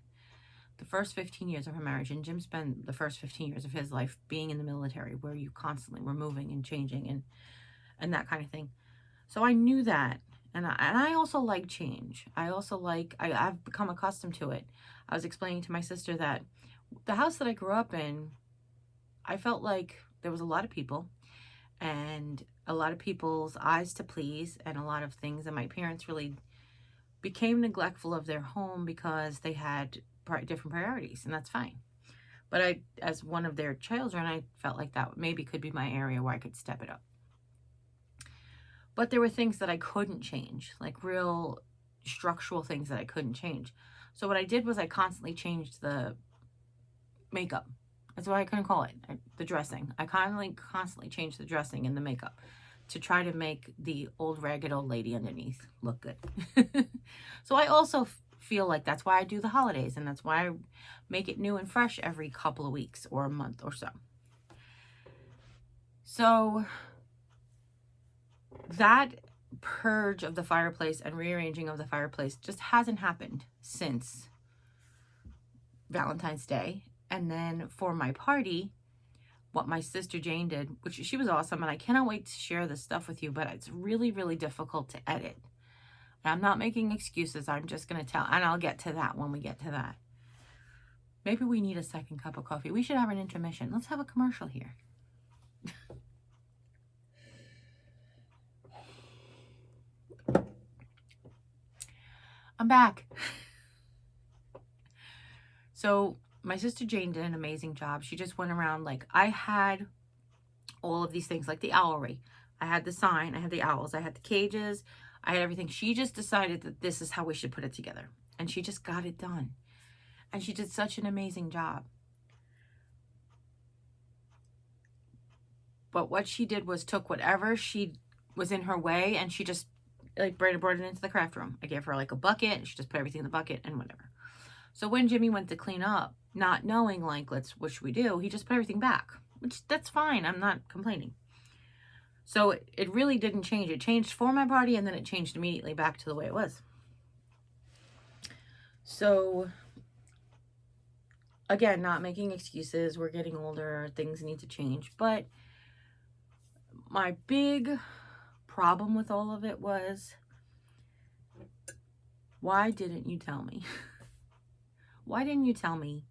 A: The first 15 years of her marriage, and Jim spent the first 15 years of his life being in the military, where you constantly were moving and changing and that kind of thing. So I knew that. And I also like change. I've become accustomed to it. I was explaining to my sister that the house that I grew up in, I felt like there was a lot of people and a lot of people's eyes to please and a lot of things. And my parents really became neglectful of their home because they had different priorities, and that's fine. But as one of their children, I felt like that maybe could be my area where I could step it up. But there were things that I couldn't change, like real structural things that I couldn't change. So what I did was I constantly changed the makeup. That's what I couldn't call it, the dressing. I constantly changed the dressing and the makeup to try to make the old ragged old lady underneath look good. So I also feel like that's why I do the holidays, and that's why I make it new and fresh every couple of weeks or a month or so. So that purge of the fireplace and rearranging of the fireplace just hasn't happened since Valentine's Day. And then for my party, what my sister Jane did, which she was awesome, and I cannot wait to share this stuff with you, but it's really, really difficult to edit. And I'm not making excuses. I'm just going to tell, and I'll get to that when we get to that. Maybe we need a second cup of coffee. We should have an intermission. Let's have a commercial here. I'm back. So my sister Jane did an amazing job. She just went around, like, I had all of these things, like the owlery. I had the sign, I had the owls, I had the cages, I had everything. She just decided that this is how we should put it together. And she just got it done. And she did such an amazing job. But what she did was took whatever she was in her way and she just like brought it into the craft room. I gave her like a bucket and she just put everything in the bucket and whatever. So when Jimmy went to clean up, not knowing like, what should we do? He just put everything back, which that's fine. I'm not complaining. So it really didn't change. It changed for my party and then it changed immediately back to the way it was. So again, not making excuses. We're getting older. Things need to change. But my big problem with all of it was, why didn't you tell me? Why didn't you tell me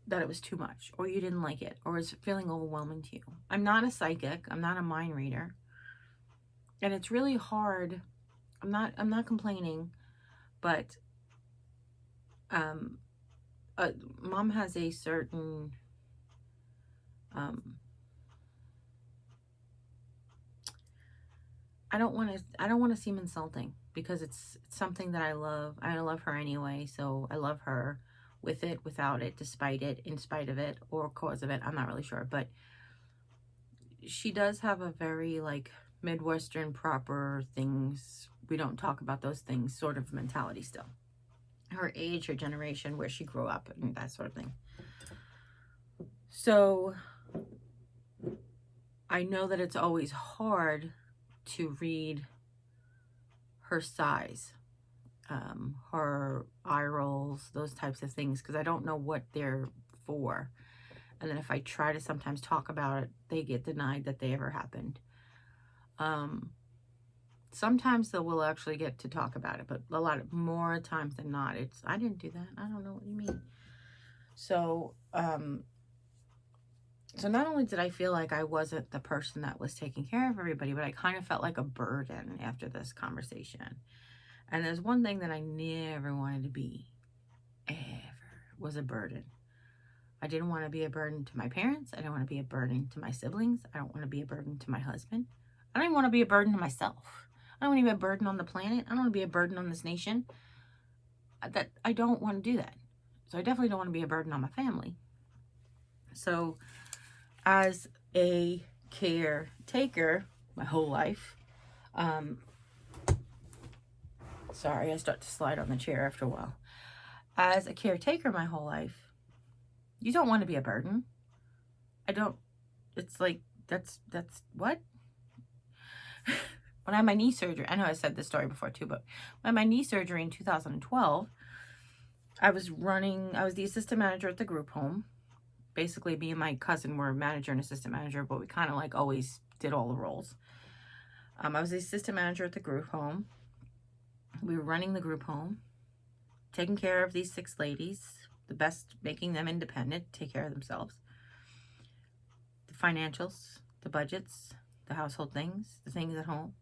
A: that it was too much, or you didn't like it, or was feeling overwhelming to you? I'm not a psychic. I'm not a mind reader. And it's really hard. I'm not complaining, but um mom has a certain I don't want to seem insulting, because it's something that I love. I love her anyway, so I love her with it, without it, despite it, in spite of it, or cause of it. I'm not really sure, but she does have a very like Midwestern proper things. We don't talk about those things sort of mentality still. Her age, her generation, where she grew up, and that sort of thing. So I know that it's always hard to read her size, her eye rolls, those types of things, because I don't know what they're for. And then if I try to sometimes talk about it, they get denied that they ever happened. Sometimes they will actually get to talk about it, but a lot more times than not, it's, I didn't do that. I don't know what you mean. So, so not only did I feel like I wasn't the person that was taking care of everybody, but I kind of felt like a burden after this conversation. And there's one thing that I never wanted to be, ever, was a burden. I didn't want to be a burden to my parents. I didn't want to be a burden to my siblings. I don't want to be a burden to my husband. I don't even want to be a burden to myself. I don't want to be a burden on the planet. I don't want to be a burden on this nation. That I don't want to do that. So I definitely don't want to be a burden on my family. So as a caretaker my whole life, sorry, I start to slide on the chair after a while. As a caretaker my whole life, you don't want to be a burden. I don't, it's like, that's what? When I had my knee surgery, I know I said this story before too, but when I had my knee surgery in 2012, I was the assistant manager at the group home. Basically, me and my cousin were manager and assistant manager, but we kind of like always did all the roles. I was the assistant manager at the group home. We were running the group home, taking care of these 6 ladies, the best, making them independent, take care of themselves. The financials, the budgets, the household things, the things at home,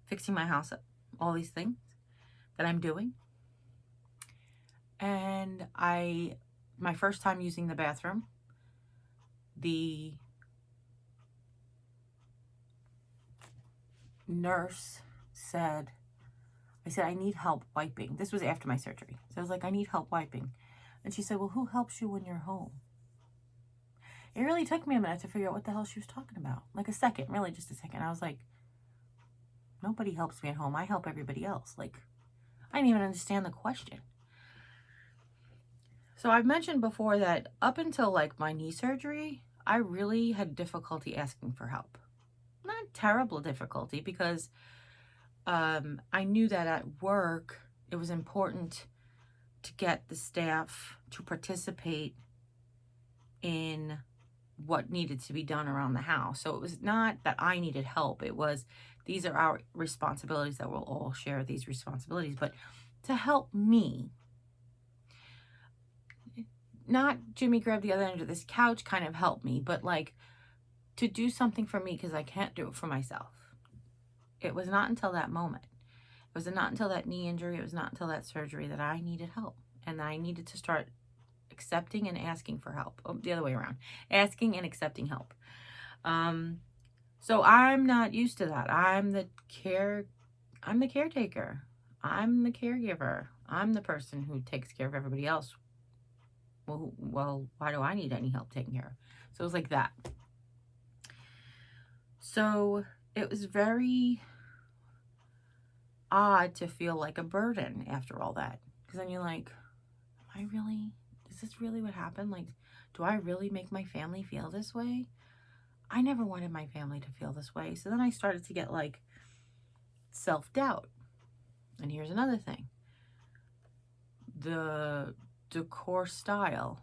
A: fixing my house up, all these things that I'm doing. And my first time using the bathroom, the nurse said, I need help wiping. This was after my surgery. So I was like, I need help wiping. And she said, well, who helps you when you're home? It really took me a minute to figure out what the hell she was talking about. Like a second, really just a second. I was like, nobody helps me at home. I help everybody else. Like, I didn't even understand the question. So I've mentioned before that up until like my knee surgery, I really had difficulty asking for help. Not terrible difficulty, because I knew that at work it was important to get the staff to participate in what needed to be done around the house. So it was not that I needed help. It was, these are our responsibilities, that we'll all share these responsibilities. But to help me, not Jimmy grab the other end of this couch kind of help me, but like to do something for me, because I can't do it for myself. It was not until that moment. It was not until that knee injury. It was not until that surgery that I needed help. And I needed to start accepting and asking for help. Oh, the other way around. Asking and accepting help. So I'm not used to that. I'm the caretaker. I'm the caregiver. I'm the person who takes care of everybody else. Well, why do I need any help taking care of? So it was like that. So it was very odd to feel like a burden after all that. Because then you're like, is this really what happened? Like, do I really make my family feel this way? I never wanted my family to feel this way. So then I started to get like self-doubt. And here's another thing. the Decor style.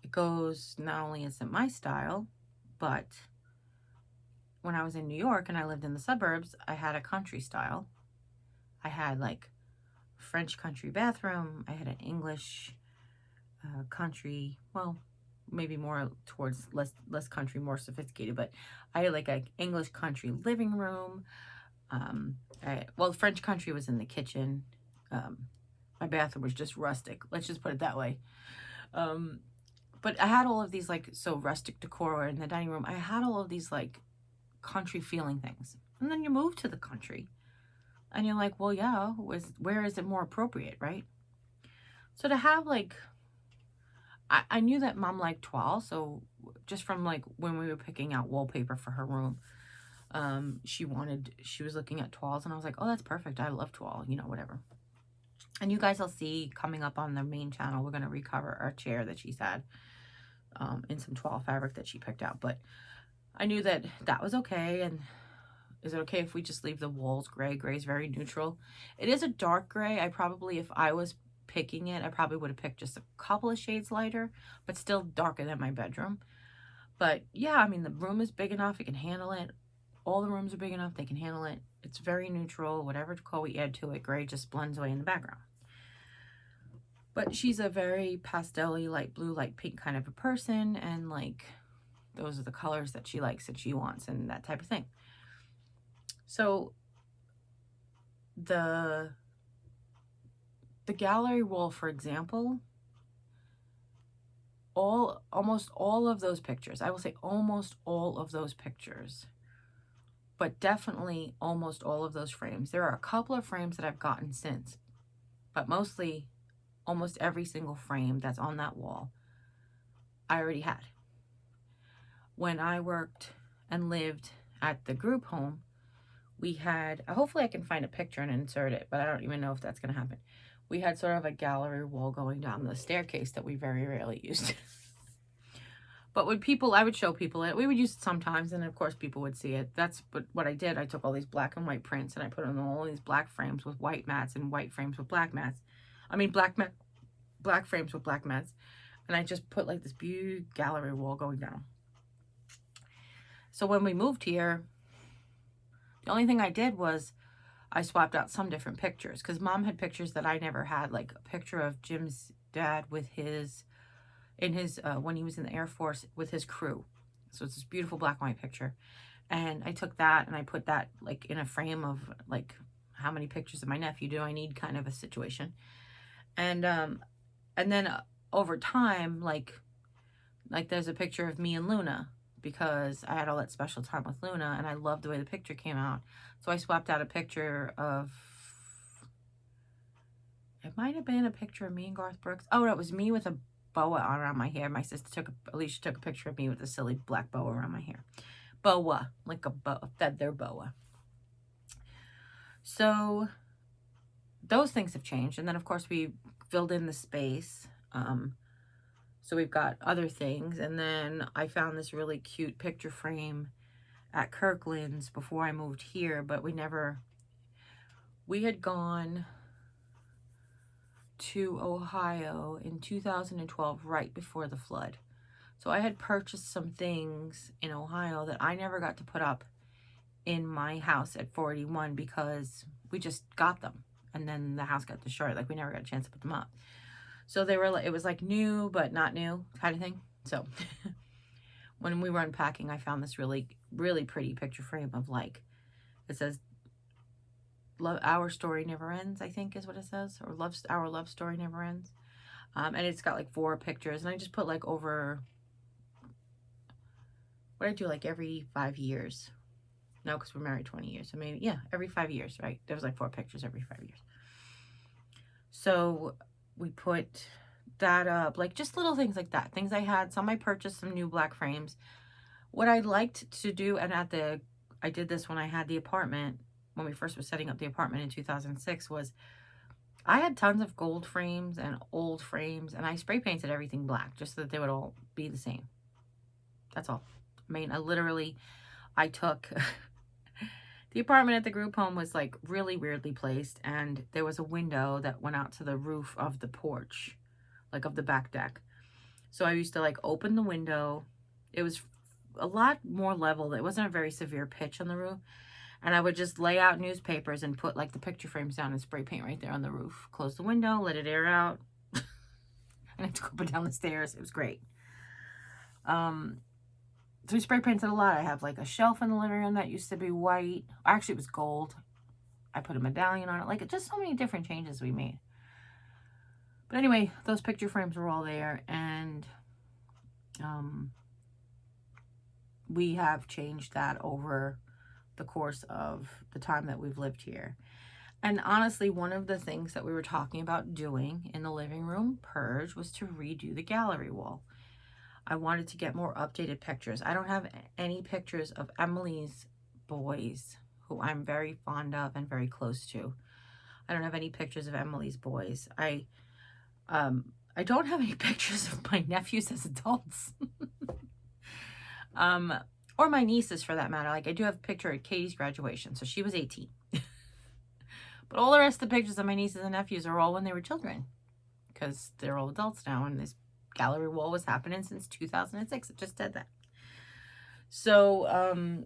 A: It goes, not only isn't my style, but when I was in New York and I lived in the suburbs, I had a country style. I had like French country bathroom. I had an English country, well, maybe more towards less country, more sophisticated, but I had like an English country living room. Well, French country was in the kitchen. My bathroom was just rustic. Let's just put it that way. But I had all of these like, so rustic decor in the dining room. I had all of these like country feeling things. And then you move to the country and you're like, well, yeah, where is it more appropriate, right? So to have like, I knew that mom liked toile, so just from like when we were picking out wallpaper for her room, she was looking at toiles, and I was like, oh, that's perfect. I love toile, you know, whatever. And you guys will see coming up on the main channel, we're going to recover our chair that she's had in some toile fabric that she picked out. But I knew that that was okay. And is it okay if we just leave the walls gray? Gray is very neutral. It is a dark gray. I probably, if I was picking it, I probably would have picked just a couple of shades lighter, but still darker than my bedroom. But yeah, I mean, the room is big enough, it can handle it. All the rooms are big enough, they can handle it. It's very neutral. Whatever decor we add to it, gray just blends away in the background. But she's a very pastel-y, light blue, light pink kind of a person, and like those are the colors that she likes and she wants and that type of thing. So the gallery wall, for example, almost all of those pictures, I will say almost all of those pictures, but definitely almost all of those frames. There are a couple of frames that I've gotten since, but mostly almost every single frame that's on that wall I already had. When I worked and lived at the group home, we had, hopefully I can find a picture and insert it, but I don't even know if that's going to happen. We had sort of a gallery wall going down the staircase that we very rarely used. But when people, I would show people it. We would use it sometimes, and of course people would see it. That's what I did. I took all these black and white prints, and I put them on all these black frames with white mats and white frames with black mats. I mean, black frames with black mats. And I just put like this beautiful gallery wall going down. So when we moved here, the only thing I did was I swapped out some different pictures, because mom had pictures that I never had, like a picture of Jim's dad with his, when he was in the Air Force with his crew. So it's this beautiful black and white picture. And I took that and I put that like in a frame of like, how many pictures of my nephew do I need kind of a situation. And then over time, like there's a picture of me and Luna, because I had all that special time with Luna and I loved the way the picture came out. So I swapped out a picture of, it might have been a picture of me and Garth Brooks. Oh, no, it was me with a boa around my hair. My sister Alicia took a picture of me with a silly black boa around my hair. Boa, like a feather boa. So those things have changed. And then of course we filled in the space. So we've got other things. And then I found this really cute picture frame at Kirkland's before I moved here, but we had gone to Ohio in 2012, right before the flood. So I had purchased some things in Ohio that I never got to put up in my house at 41 because we just got them. And then the house got destroyed. Like we never got a chance to put them up. So they were like, it was like new, but not new kind of thing. So when we were unpacking, I found this really, really pretty picture frame of like, it says, our story never ends, I think is what it says. Or our love story never ends. And it's got like 4 pictures. And I just put like over, what I do, like every 5 years. No, because we're married 20 years. So maybe, yeah, every 5 years, right? There was like 4 pictures every 5 years. So we put that up, like just little things like that. Things I had. Some I purchased some new black frames. What I liked to do, and I did this when I had the apartment, when we first were setting up the apartment in 2006, was I had tons of gold frames and old frames, and I spray painted everything black just so that they would all be the same. That's all. I mean, I took The apartment at the group home was like really weirdly placed, and there was a window that went out to the roof of the porch, like of the back deck. So I used to like open the window. It was a lot more level. It wasn't a very severe pitch on the roof. And I would just lay out newspapers and put like the picture frames down and spray paint right there on the roof. Close the window, let it air out. And I had to go up and down the stairs. It was great. So we spray painted a lot. I have like a shelf in the living room that used to be white. Actually, it was gold. I put a medallion on it. Like, just so many different changes we made. But anyway, those picture frames were all there. And we have changed that over the course of the time that we've lived here. And honestly, one of the things that we were talking about doing in the living room purge was to redo the gallery wall. I wanted to get more updated pictures. I don't have any pictures of Emily's boys, who I'm very fond of and very close to. I don't have any pictures of Emily's boys. I don't have any pictures of my nephews as adults. Or my nieces for that matter. Like, I do have a picture at Katie's graduation, so she was 18. But all the rest of the pictures of my nieces and nephews are all when they were children, because they're all adults now, and this gallery wall was happening since 2006. It just said that. So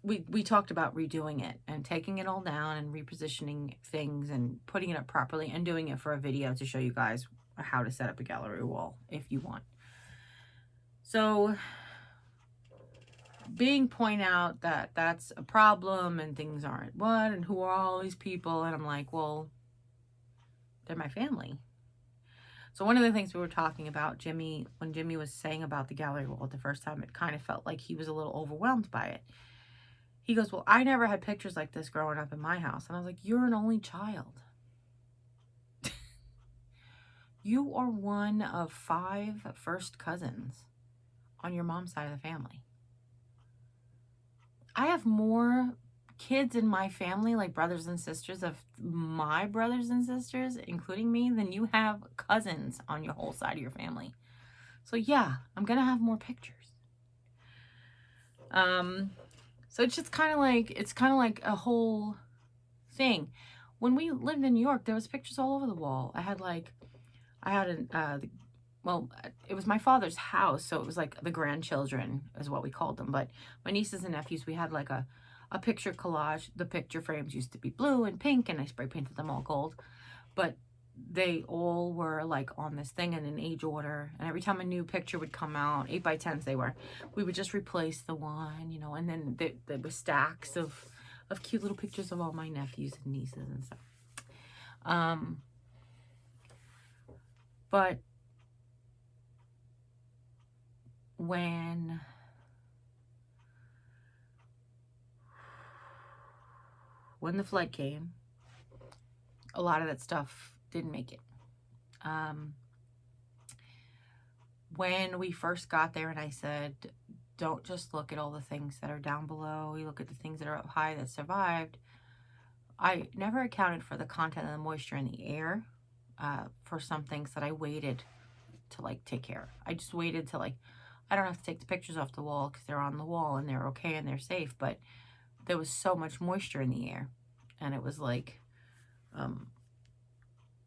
A: we talked about redoing it and taking it all down and repositioning things and putting it up properly and doing it for a video to show you guys how to set up a gallery wall if you want. So being point out that that's a problem and things aren't what and who are all these people, and I'm like, well, they're my family. So one of the things we were talking about, when Jimmy was saying about the gallery wall the first time, it kind of felt like he was a little overwhelmed by it. He goes, well, I never had pictures like this growing up in my house. And I was like, you're an only child. You are one of 5 first cousins on your mom's side of the family. I have more kids in my family, like brothers and sisters of my brothers and sisters, including me, than you have cousins on your whole side of your family. So yeah, I'm gonna have more pictures. So it's just kind of like a whole thing. When we lived in New York, there was pictures all over the wall. Well, it was my father's house, so it was like the grandchildren is what we called them. But my nieces and nephews, we had like a picture collage. The picture frames used to be blue and pink, and I spray painted them all gold. But they all were like on this thing in an age order. And every time a new picture would come out, 8x10s they were, we would just replace the one, you know, and then there were stacks of cute little pictures of all my nephews and nieces and stuff. But when the flood came, a lot of that stuff didn't make it. When we first got there and I said, don't just look at all the things that are down below, you look at the things that are up high that survived, I never accounted for the content of the moisture in the air for some things that I waited to like take care of. I just waited till like, I don't have to take the pictures off the wall because they're on the wall and they're okay and they're safe, but there was so much moisture in the air, and it was like,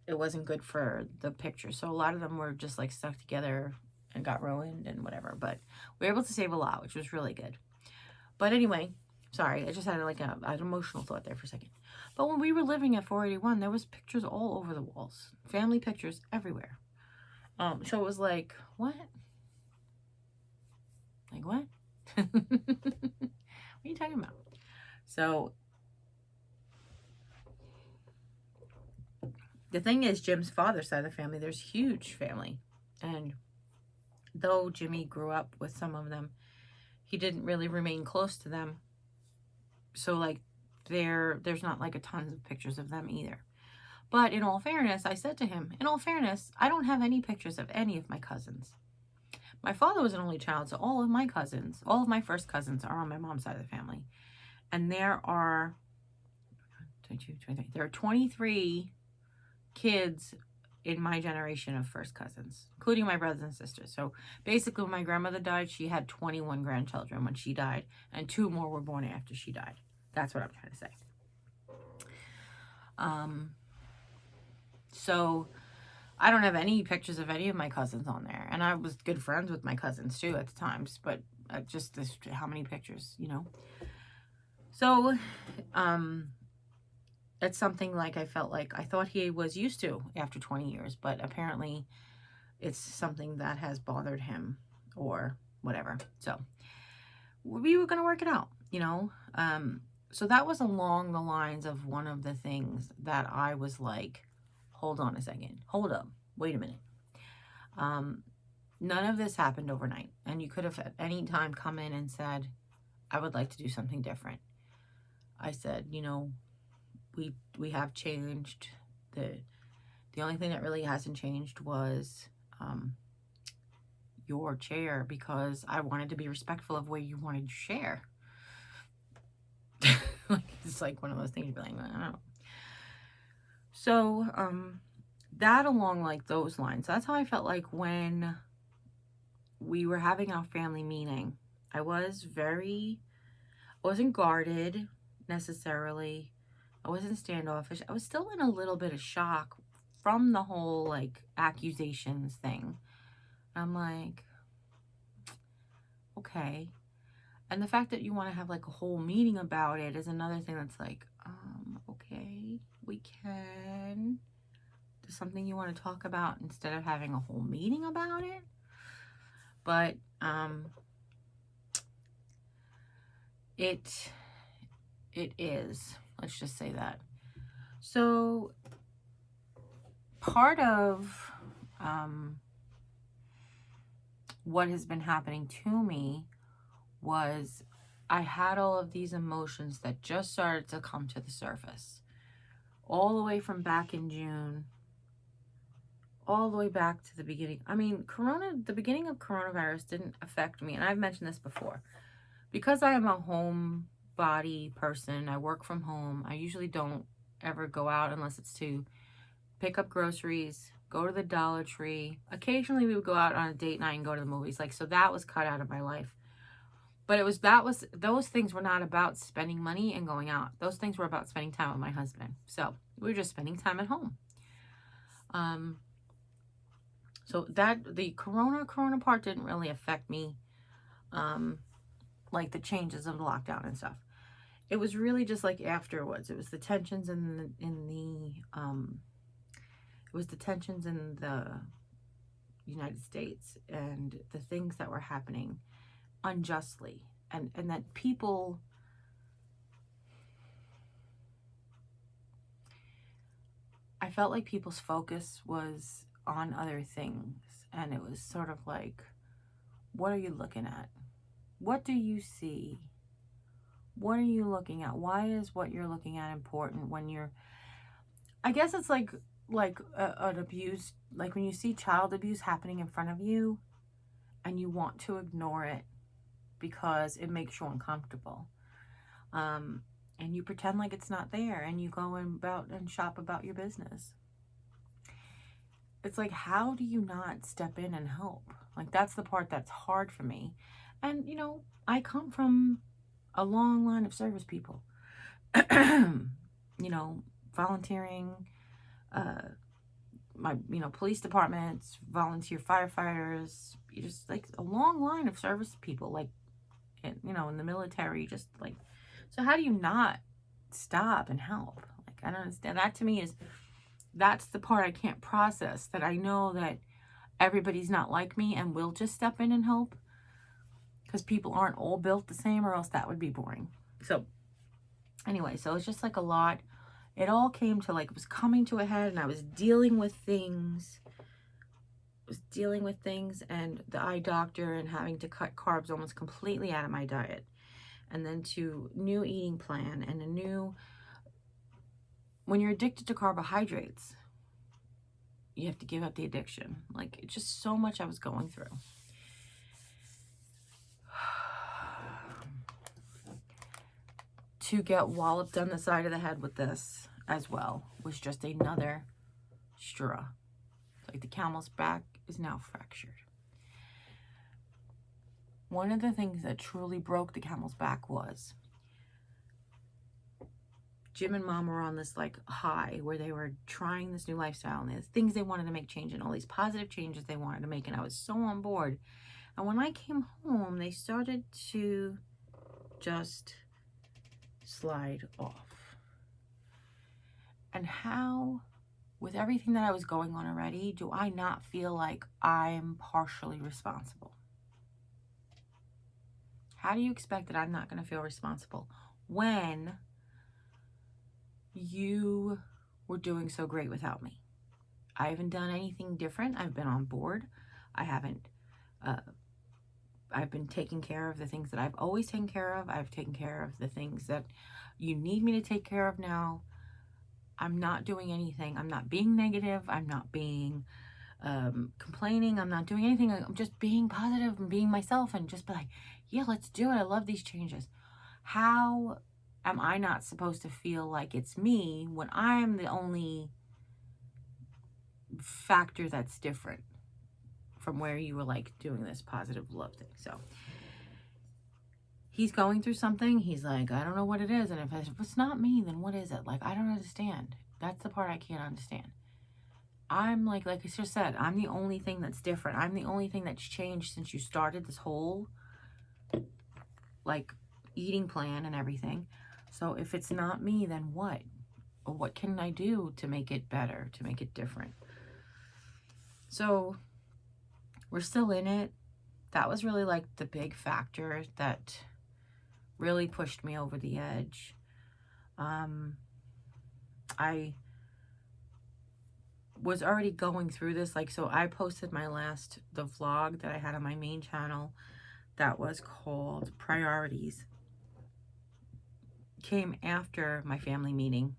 A: it wasn't good for the picture. So a lot of them were just like stuck together and got ruined and whatever, but we were able to save a lot, which was really good. But anyway, sorry, I just had like an emotional thought there for a second. But when we were living at 481, there was pictures all over the walls, family pictures everywhere. So it was like, what? Like, what? What are you talking about? So the thing is, Jim's father's side of the family, there's huge family. And though Jimmy grew up with some of them, he didn't really remain close to them. So like there's not like a ton of pictures of them either. But in all fairness, I said to him, in all fairness, I don't have any pictures of any of my cousins. My father was an only child, so all of my cousins, all of my first cousins are on my mom's side of the family. And there are 23 kids in my generation of first cousins, including my brothers and sisters. So basically, when my grandmother died, she had 21 grandchildren when she died, and 2 more were born after she died. That's what I'm trying to say. So I don't have any pictures of any of my cousins on there. And I was good friends with my cousins too at the times, but just this, how many pictures, you know? So, it's something like I felt like I thought he was used to after 20 years, but apparently it's something that has bothered him or whatever. So we were going to work it out, you know? So that was along the lines of one of the things that I was like, hold on a second, hold up, wait a minute. None of this happened overnight, and you could have at any time come in and said, I would like to do something different. I said, you know, we have changed. The only thing that really hasn't changed was your chair, because I wanted to be respectful of where you wanted to share. It's like one of those things you'd be like, I don't know. So that along like those lines, that's how I felt like when we were having our family meeting. I wasn't guarded necessarily. I wasn't standoffish. I was still in a little bit of shock from the whole like accusations thing. I'm like, okay. And the fact that you want to have like a whole meeting about it is another thing that's like, okay, we can. There's something you want to talk about instead of having a whole meeting about it. But it is. Let's just say that. So part of what has been happening to me was I had all of these emotions that just started to come to the surface. All the way from back in June, all the way back to the beginning. I mean, the beginning of coronavirus didn't affect me. And I've mentioned this before. Because I am a homebody person, I work from home. I usually don't ever go out unless it's to pick up groceries, go to the Dollar Tree. Occasionally we would go out on a date night and go to the movies. Like, so that was cut out of my life. But those things were not about spending money and going out. Those things were about spending time with my husband. So we were just spending time at home. So that the corona part didn't really affect me. Like the changes of the lockdown and stuff. It was really just like afterwards. It was the tensions in the United States and the things that were happening unjustly, and that people, I felt like people's focus was on other things, and it was sort of like, what are you looking at? What do you see? What are you looking at? Why is what you're looking at important when you're, I guess it's like an abuse, like when you see child abuse happening in front of you and you want to ignore it because it makes you uncomfortable. And you pretend like it's not there, and you go and shop about your business. It's like, how do you not step in and help? Like, that's the part that's hard for me. And, you know, I come from a long line of service people. You know, volunteering, police departments, volunteer firefighters, just like a long line of service people, like, in the military, just like, so how do you not stop and help? Like, I don't understand. That to me that's the part I can't process, that I know that everybody's not like me and will just step in and help, because people aren't all built the same, or else that would be boring. So anyway, so it's just like a lot. It all came to like, it was coming to a head, and I was dealing with things. And the eye doctor, and having to cut carbs almost completely out of my diet. And then to new eating plan, and when you're addicted to carbohydrates, you have to give up the addiction. Like, it's just so much I was going through. To get walloped on the side of the head with this as well was just another straw. like the camel's back is now fractured. One of the things that truly broke the camel's back was Jim and Mom were on this like high where they were trying this new lifestyle and there's things they wanted to make change and all these positive changes they wanted to make, and I was so on board. And when I came home, they started to just slide off. And how, with everything that I was going on already, do I not feel like I'm partially responsible? How do you expect that I'm not going to feel responsible when you were doing so great without me? I haven't done anything different. I've been on board. I've been taking care of the things that I've always taken care of. I've taken care of the things that you need me to take care of now. I'm not doing anything. I'm not being negative. I'm not being complaining. I'm not doing anything. I'm just being positive and being myself and just be like, yeah, let's do it. I love these changes. How am I not supposed to feel like it's me when I'm the only factor that's different from where you were like doing this positive love thing? So he's going through something. He's like, I don't know what it is. And if it's not me, then what is it? Like, I don't understand. That's the part I can't understand. I'm like I just said, I'm the only thing that's different. I'm the only thing that's changed since you started this whole like eating plan and everything. So if it's not me, then what? Or what can I do to make it better, to make it different? So we're still in it. That was really like the big factor that really pushed me over the edge. I was already going through this. Like, so I posted the vlog that I had on my main channel that was called Priorities. Came after my family meeting.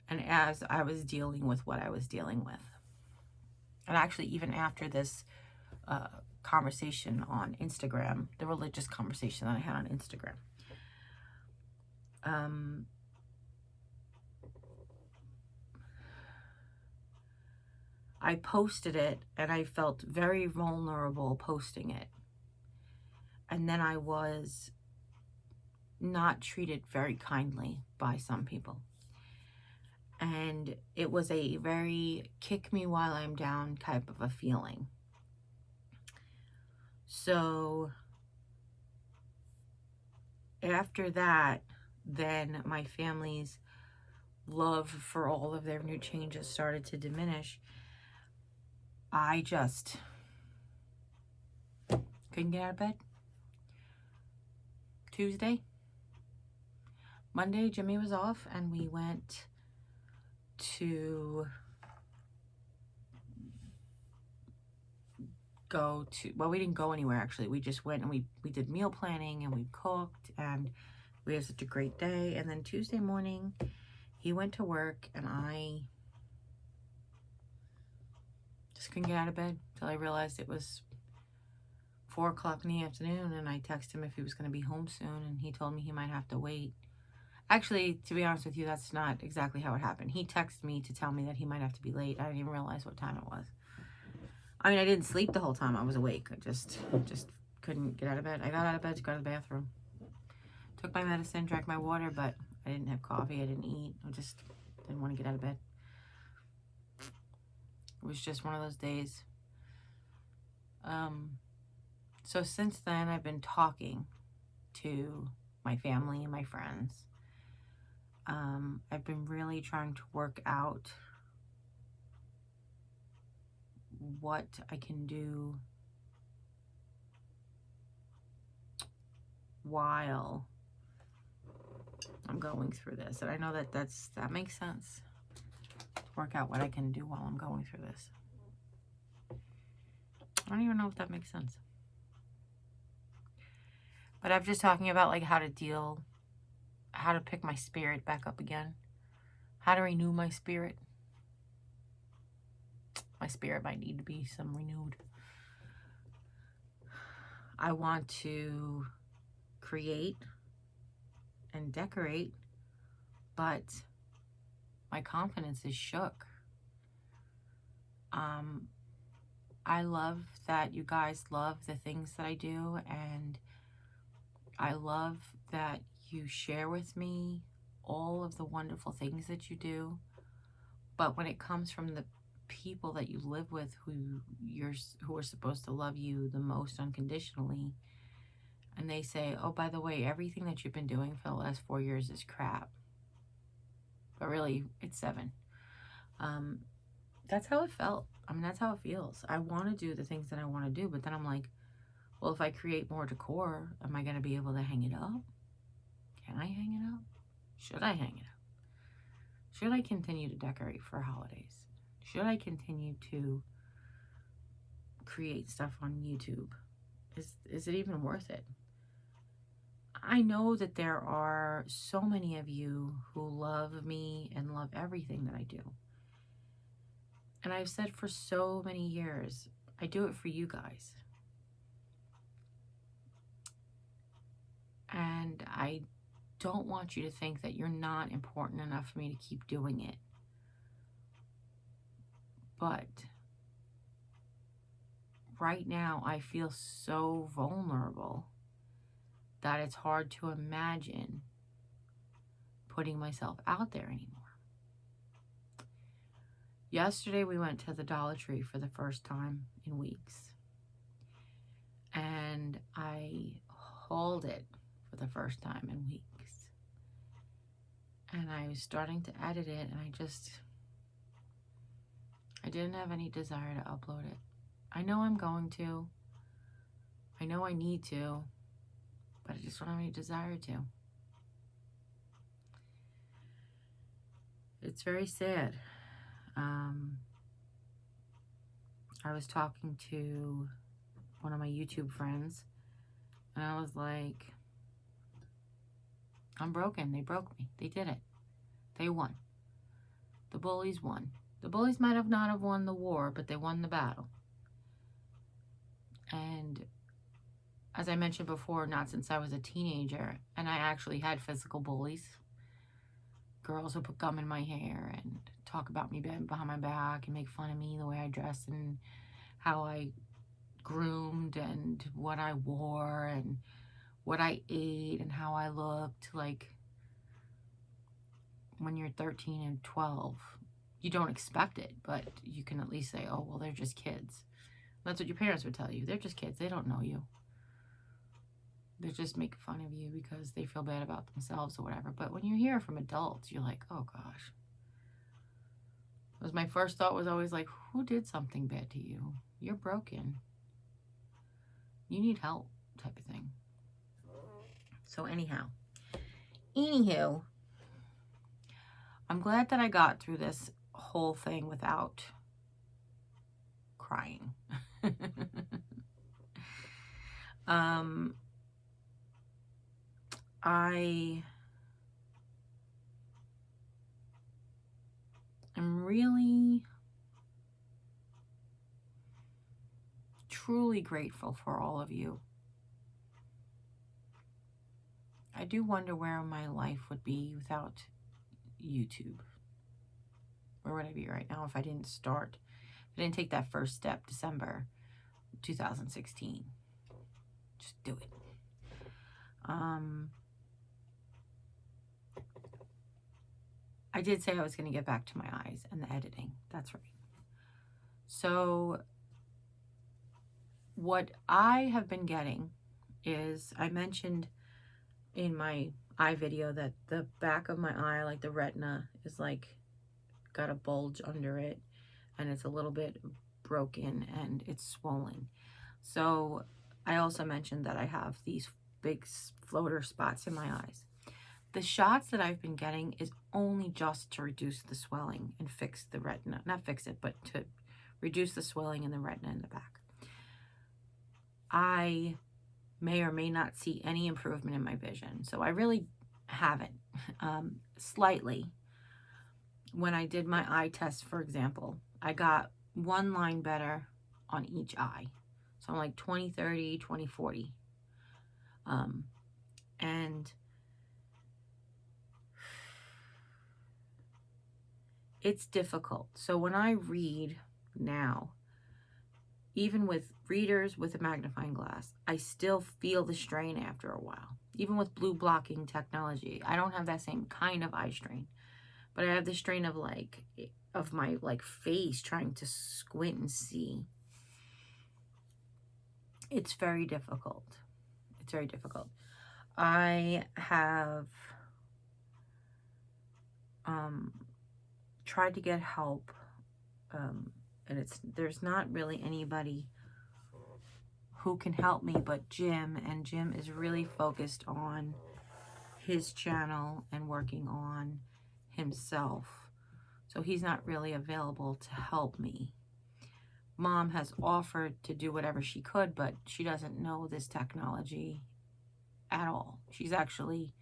A: And as I was dealing with what I was dealing with. And actually, even after this conversation on Instagram, the religious conversation that I had on Instagram. I posted it and I felt very vulnerable posting it. And then I was not treated very kindly by some people. And it was a very kick me while I'm down type of a feeling. So after that, then my family's love for all of their new changes started to diminish. I just couldn't get out of bed. Tuesday, Monday, Jimmy was off and we went to we didn't go anywhere actually. We just went and we did meal planning and we cooked and we had such a great day. And then Tuesday morning, he went to work and I just couldn't get out of bed until I realized it was 4 o'clock in the afternoon, and I texted him if he was going to be home soon, and he told me he might have to wait. Actually, to be honest with you, that's not exactly how it happened. He texted me to tell me that he might have to be late. I didn't even realize what time it was. I mean, I didn't sleep the whole time I was awake. I just couldn't get out of bed. I got out of bed to go to the bathroom. Took my medicine, drank my water, but I didn't have coffee. I didn't eat. I just didn't want to get out of bed. It was just one of those days. So since then, I've been talking to my family and my friends. I've been really trying to work out what I can do while I'm going through this. And I know that makes sense. Work out what I can do while I'm going through this. I don't even know if that makes sense. But I'm just talking about like how to pick my spirit back up again. How to renew my spirit. My spirit might need to be some renewed. I want to create and decorate, but my confidence is shook. Um, I love that you guys love the things that I do, and I love that you share with me all of the wonderful things that you do. But when it comes from the people that you live with who are supposed to love you the most unconditionally, and they say, oh, by the way, everything that you've been doing for the last 4 years is crap, but really it's 7. That's how it felt. I mean, that's how it feels. I want to do the things that I want to do, but then I'm like, well, if I create more decor, am I going to be able to hang it up? Can I hang it up? Should I hang it up? Should I continue to decorate for holidays? Should I continue to create stuff on YouTube? Is it even worth it? I know that there are so many of you who love me and love everything that I do. And I've said for so many years, I do it for you guys. And I don't want you to think that you're not important enough for me to keep doing it. But right now, I feel so vulnerable that it's hard to imagine putting myself out there anymore. Yesterday, we went to the Dollar Tree for the first time in weeks. And I hauled it for the first time in weeks. And I was starting to edit it, and I didn't have any desire to upload it. I know I'm going to. I know I need to, but I just don't have any desire to. It's very sad. I was talking to one of my YouTube friends, and I was like, I'm broken. They broke me. They did it. They won. The bullies won. The bullies might have not have won the war, but they won the battle. And as I mentioned before, not since I was a teenager, and I actually had physical bullies. Girls who put gum in my hair and talk about me behind my back and make fun of me, the way I dressed and how I groomed and what I wore and what I ate and how I looked. Like, when you're 13 and 12, you don't expect it, but you can at least say, oh, well, they're just kids. That's what your parents would tell you. They're just kids. They don't know you. They're just making fun of you because they feel bad about themselves or whatever. But when you hear it from adults, you're like, oh, gosh. Because my first thought was always like, who did something bad to you? You're broken. You need help, type of thing. So anywho, I'm glad that I got through this whole thing without crying. I am really, truly grateful for all of you. I do wonder where my life would be without YouTube. Where would I be right now if I didn't take that first step, December 2016. Just do it. I did say I was going to get back to my eyes and the editing. That's right. So what I have been getting is, I mentioned in my eye video that the back of my eye, like the retina, is like got a bulge under it, and it's a little bit broken and it's swollen. So I also mentioned that I have these big floater spots in my eyes. The shots that I've been getting is only just to reduce the swelling and fix the retina. Not fix it, but to reduce the swelling in the retina in the back. I may or may not see any improvement in my vision. So I really haven't. Slightly. When I did my eye test, for example, I got one line better on each eye. So I'm like 20/30, 20/40. And it's difficult. So when I read now, even with readers with a magnifying glass, I still feel the strain after a while. Even with blue blocking technology, I don't have that same kind of eye strain, but I have the strain of my face trying to squint and see. It's very difficult. It's very difficult. I have tried to get help, and there's not really anybody who can help me but Jim, and Jim is really focused on his channel and working on himself, so he's not really available to help me. Mom has offered to do whatever she could, but she doesn't know this technology at all. She's actually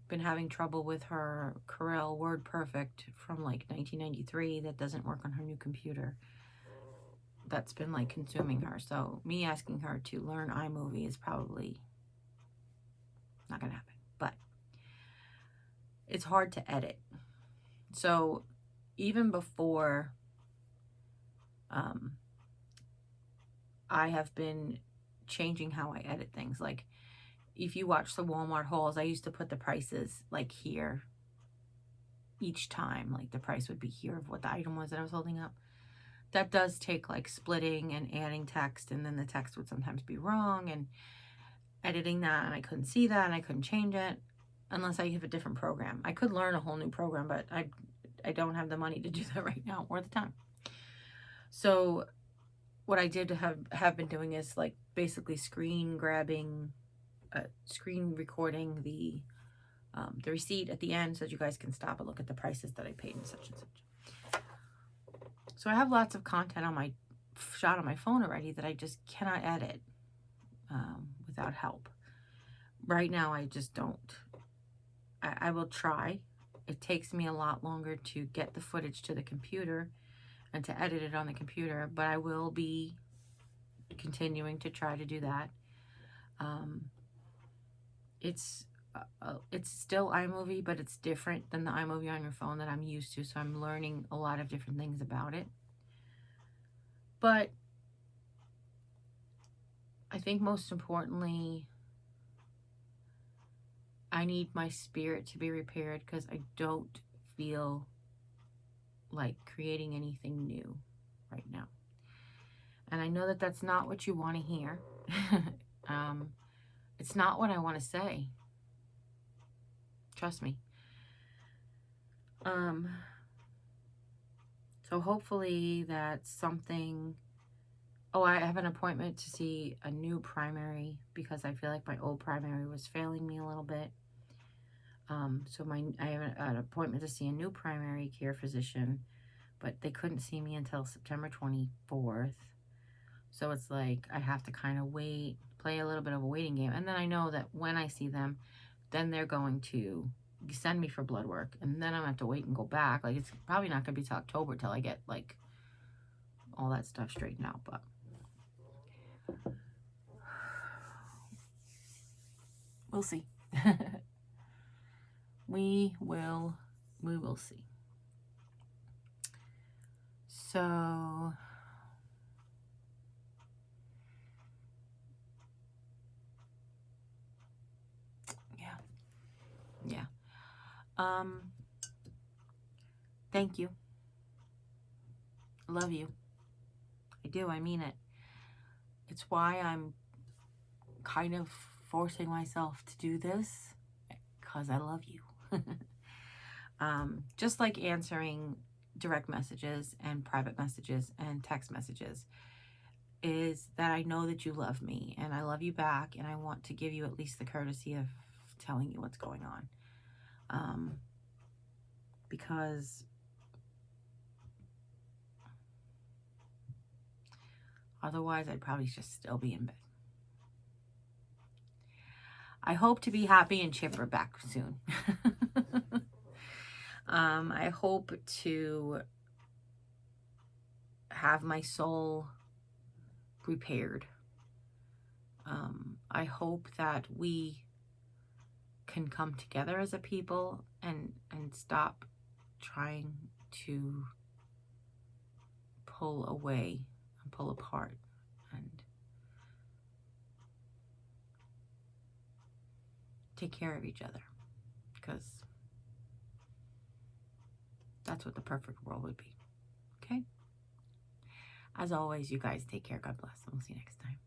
A: been having trouble with her Corel WordPerfect from like 1993 that doesn't work on her new computer. That's been like consuming her. So me asking her to learn iMovie is probably not gonna happen. But it's hard to edit. So even before I have been changing how I edit things. Like if you watch the Walmart hauls, I used to put the prices like here each time. Like the price would be here of what the item was that I was holding up. That does take like splitting and adding text, and then the text would sometimes be wrong, and editing that, and I couldn't see that, and I couldn't change it unless I have a different program. I could learn a whole new program, but I don't have the money to do that right now or the time. So what I did have been doing is like basically screen recording the receipt at the end so that you guys can stop and look at the prices that I paid and such and such. So I have lots of content shot on my phone already that I just cannot edit without help. Right now, I just don't. I will try. It takes me a lot longer to get the footage to the computer and to edit it on the computer, but I will be continuing to try to do that. It's still iMovie, but it's different than the iMovie on your phone that I'm used to, so I'm learning a lot of different things about it. But I think most importantly, I need my spirit to be repaired because I don't feel like creating anything new right now. And I know that that's not what you want to hear. It's not what I want to say. Trust me. So hopefully that's something. Oh, I have an appointment to see a new primary because I feel like my old primary was failing me a little bit. So I have an appointment to see a new primary care physician, but they couldn't see me until September 24th. So it's like I have to kind of wait, play a little bit of a waiting game. And then I know that when I see them, then they're going to send me for blood work. And then I'm going to have to wait and go back. Like it's probably not going to be till October till I get like all that stuff straightened out. But we'll see. We will see. So yeah. Thank you. I love you. I do. I mean it. It's why I'm kind of forcing myself to do this, because I love you. Just like answering direct messages and private messages and text messages, is that I know that you love me and I love you back, and I want to give you at least the courtesy of telling you what's going on. Because otherwise I'd probably just still be in bed. I hope to be happy and chipper back soon. I hope to have my soul repaired. I hope that we can come together as a people and stop trying to pull away and pull apart and take care of each other, because that's what the perfect world would be. Okay? As always, you guys take care. God bless, and we'll see you next time.